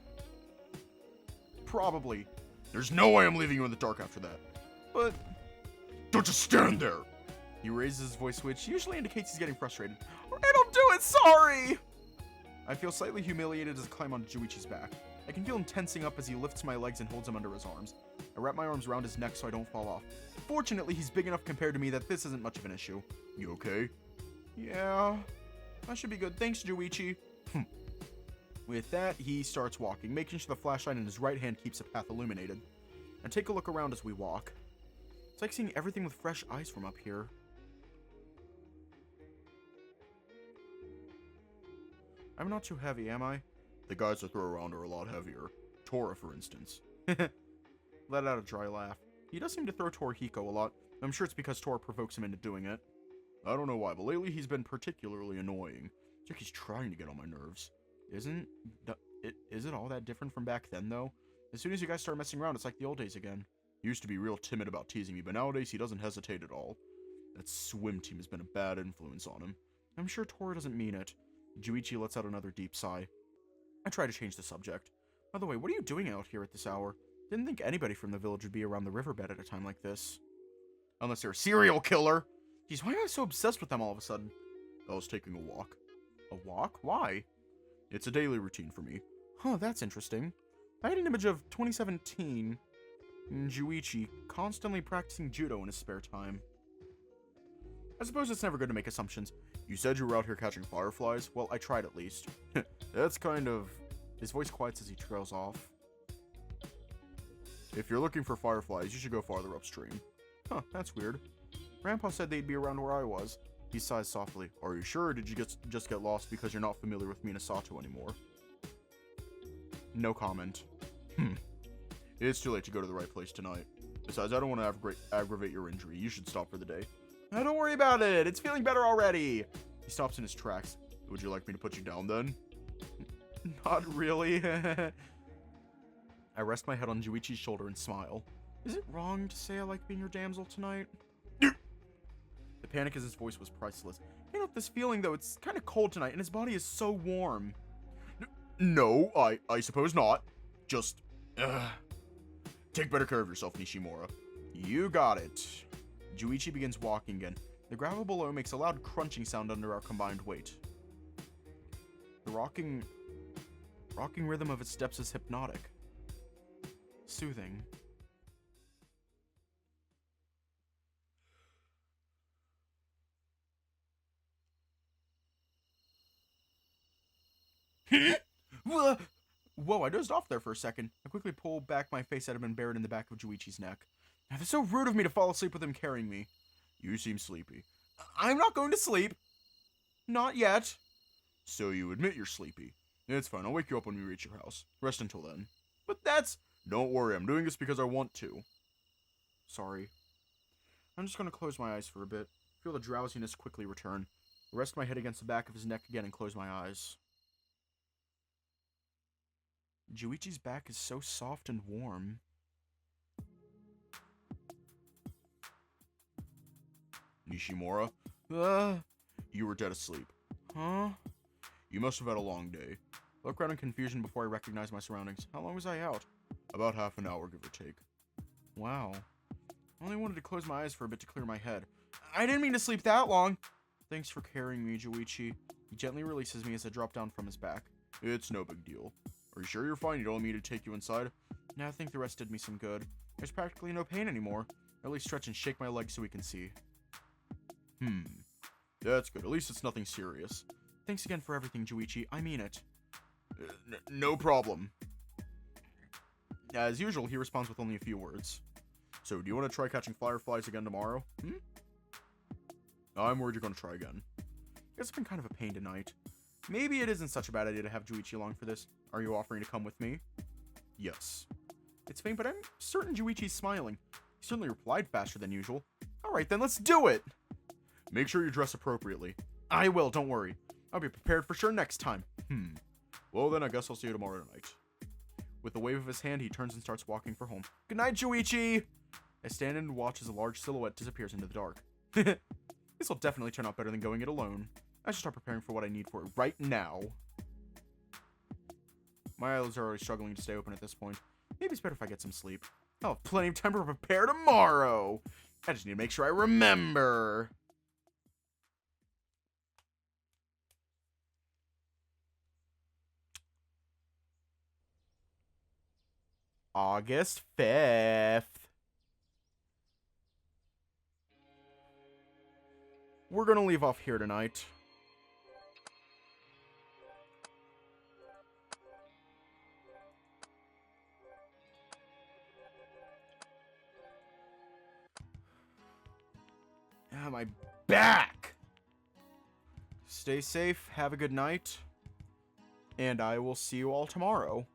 Probably. There's no way I'm leaving you in the dark after that. But... Don't just stand there. He raises his voice, which usually indicates he's getting frustrated. I don't do it, sorry! I feel slightly humiliated as I climb onto Juichi's back. I can feel him tensing up as he lifts my legs and holds them under his arms. I wrap my arms around his neck so I don't fall off. Fortunately, he's big enough compared to me that this isn't much of an issue. You okay? Yeah, I should be good. Thanks, Juuichi. With that, he starts walking, making sure the flashlight in his right hand keeps the path illuminated. I take a look around as we walk. It's like seeing everything with fresh eyes from up here. I'm not too heavy, am I? The guys I throw around are a lot heavier. Tora, for instance. Let out a dry laugh. He does seem to throw Torihiko a lot. I'm sure it's because Tora provokes him into doing it. I don't know why, but lately he's been particularly annoying. It's like he's trying to get on my nerves. Is it all that different from back then, though? As soon as you guys start messing around, it's like the old days again. He used to be real timid about teasing me, but nowadays he doesn't hesitate at all. That swim team has been a bad influence on him. I'm sure Tora doesn't mean it. Juuichi lets out another deep sigh. I try to change the subject. By the way, what are you doing out here at this hour? Didn't think anybody from the village would be around the riverbed at a time like this. Unless they're a serial killer! Geez, why am I so obsessed with them all of a sudden? I was taking a walk. A walk? Why? It's a daily routine for me. Huh, that's interesting. I had an image of 2017. Juuichi, constantly practicing judo in his spare time. I suppose it's never good to make assumptions. You said you were out here catching fireflies? Well, I tried at least. That's kind of... His voice quiets as he trails off. If you're looking for fireflies, you should go farther upstream. Huh, that's weird. Grandpa said they'd be around where I was. He sighs softly. Are you sure, or did you just get lost because you're not familiar with Minasato anymore? No comment. It's too late to go to the right place tonight. Besides, I don't want to aggravate your injury. You should stop for the day. Oh, don't worry about it. It's feeling better already. He stops in his tracks. Would you like me to put you down then? Not really. I rest my head on Juichi's shoulder and smile. Is it wrong to say I like being your damsel tonight? The panic as his voice was priceless. You know this feeling though, it's kind of cold tonight and his body is so warm. No, I suppose not. Just, take better care of yourself, Nishimura. You got it. Juuichi begins walking again. The gravel below makes a loud crunching sound under our combined weight. The rocking rhythm of its steps is hypnotic. Soothing. Whoa, I dozed off there for a second. I quickly pulled back my face that had been buried in the back of Juichi's neck. That's so rude of me to fall asleep with him carrying me. You seem sleepy. I'm not going to sleep. Not yet. So you admit you're sleepy. It's fine, I'll wake you up when we reach your house. Rest until then. But that's... Don't worry, I'm doing this because I want to. Sorry. I'm just going to close my eyes for a bit. Feel the drowsiness quickly return. Rest my head against the back of his neck again and close my eyes. Juichi's back is so soft and warm. Nishimura? You were dead asleep. Huh? You must have had a long day. Look around in confusion before I recognize my surroundings. How long was I out? About half an hour, give or take. Wow. I only wanted to close my eyes for a bit to clear my head. I didn't mean to sleep that long. Thanks for carrying me, Juuichi. He gently releases me as I drop down from his back. It's no big deal. Are you sure you're fine? You don't want me to take you inside? Nah, I think the rest did me some good. There's practically no pain anymore. At least stretch and shake my legs so we can see. That's good. At least it's nothing serious. Thanks again for everything, Juuichi. I mean it. No problem. As usual, he responds with only a few words. So, do you want to try catching fireflies again tomorrow? I'm worried you're going to try again. It's been kind of a pain tonight. Maybe it isn't such a bad idea to have Juuichi along for this. Are you offering to come with me? Yes. It's faint, but I'm certain Juichi's smiling. He certainly replied faster than usual. Alright then, let's do it! Make sure you dress appropriately. I will, don't worry. I'll be prepared for sure next time. Well then, I guess I'll see you tomorrow night. With a wave of his hand, he turns and starts walking for home. Good night, Juuichi! I stand and watch as a large silhouette disappears into the dark. This will definitely turn out better than going it alone. I should start preparing for what I need for it right now. My eyelids are already struggling to stay open at this point. Maybe it's better if I get some sleep. I'll have plenty of time to prepare tomorrow. I just need to make sure I remember. August 5th. We're gonna leave off here tonight. Ah, my back! Stay safe, have a good night, and I will see you all tomorrow.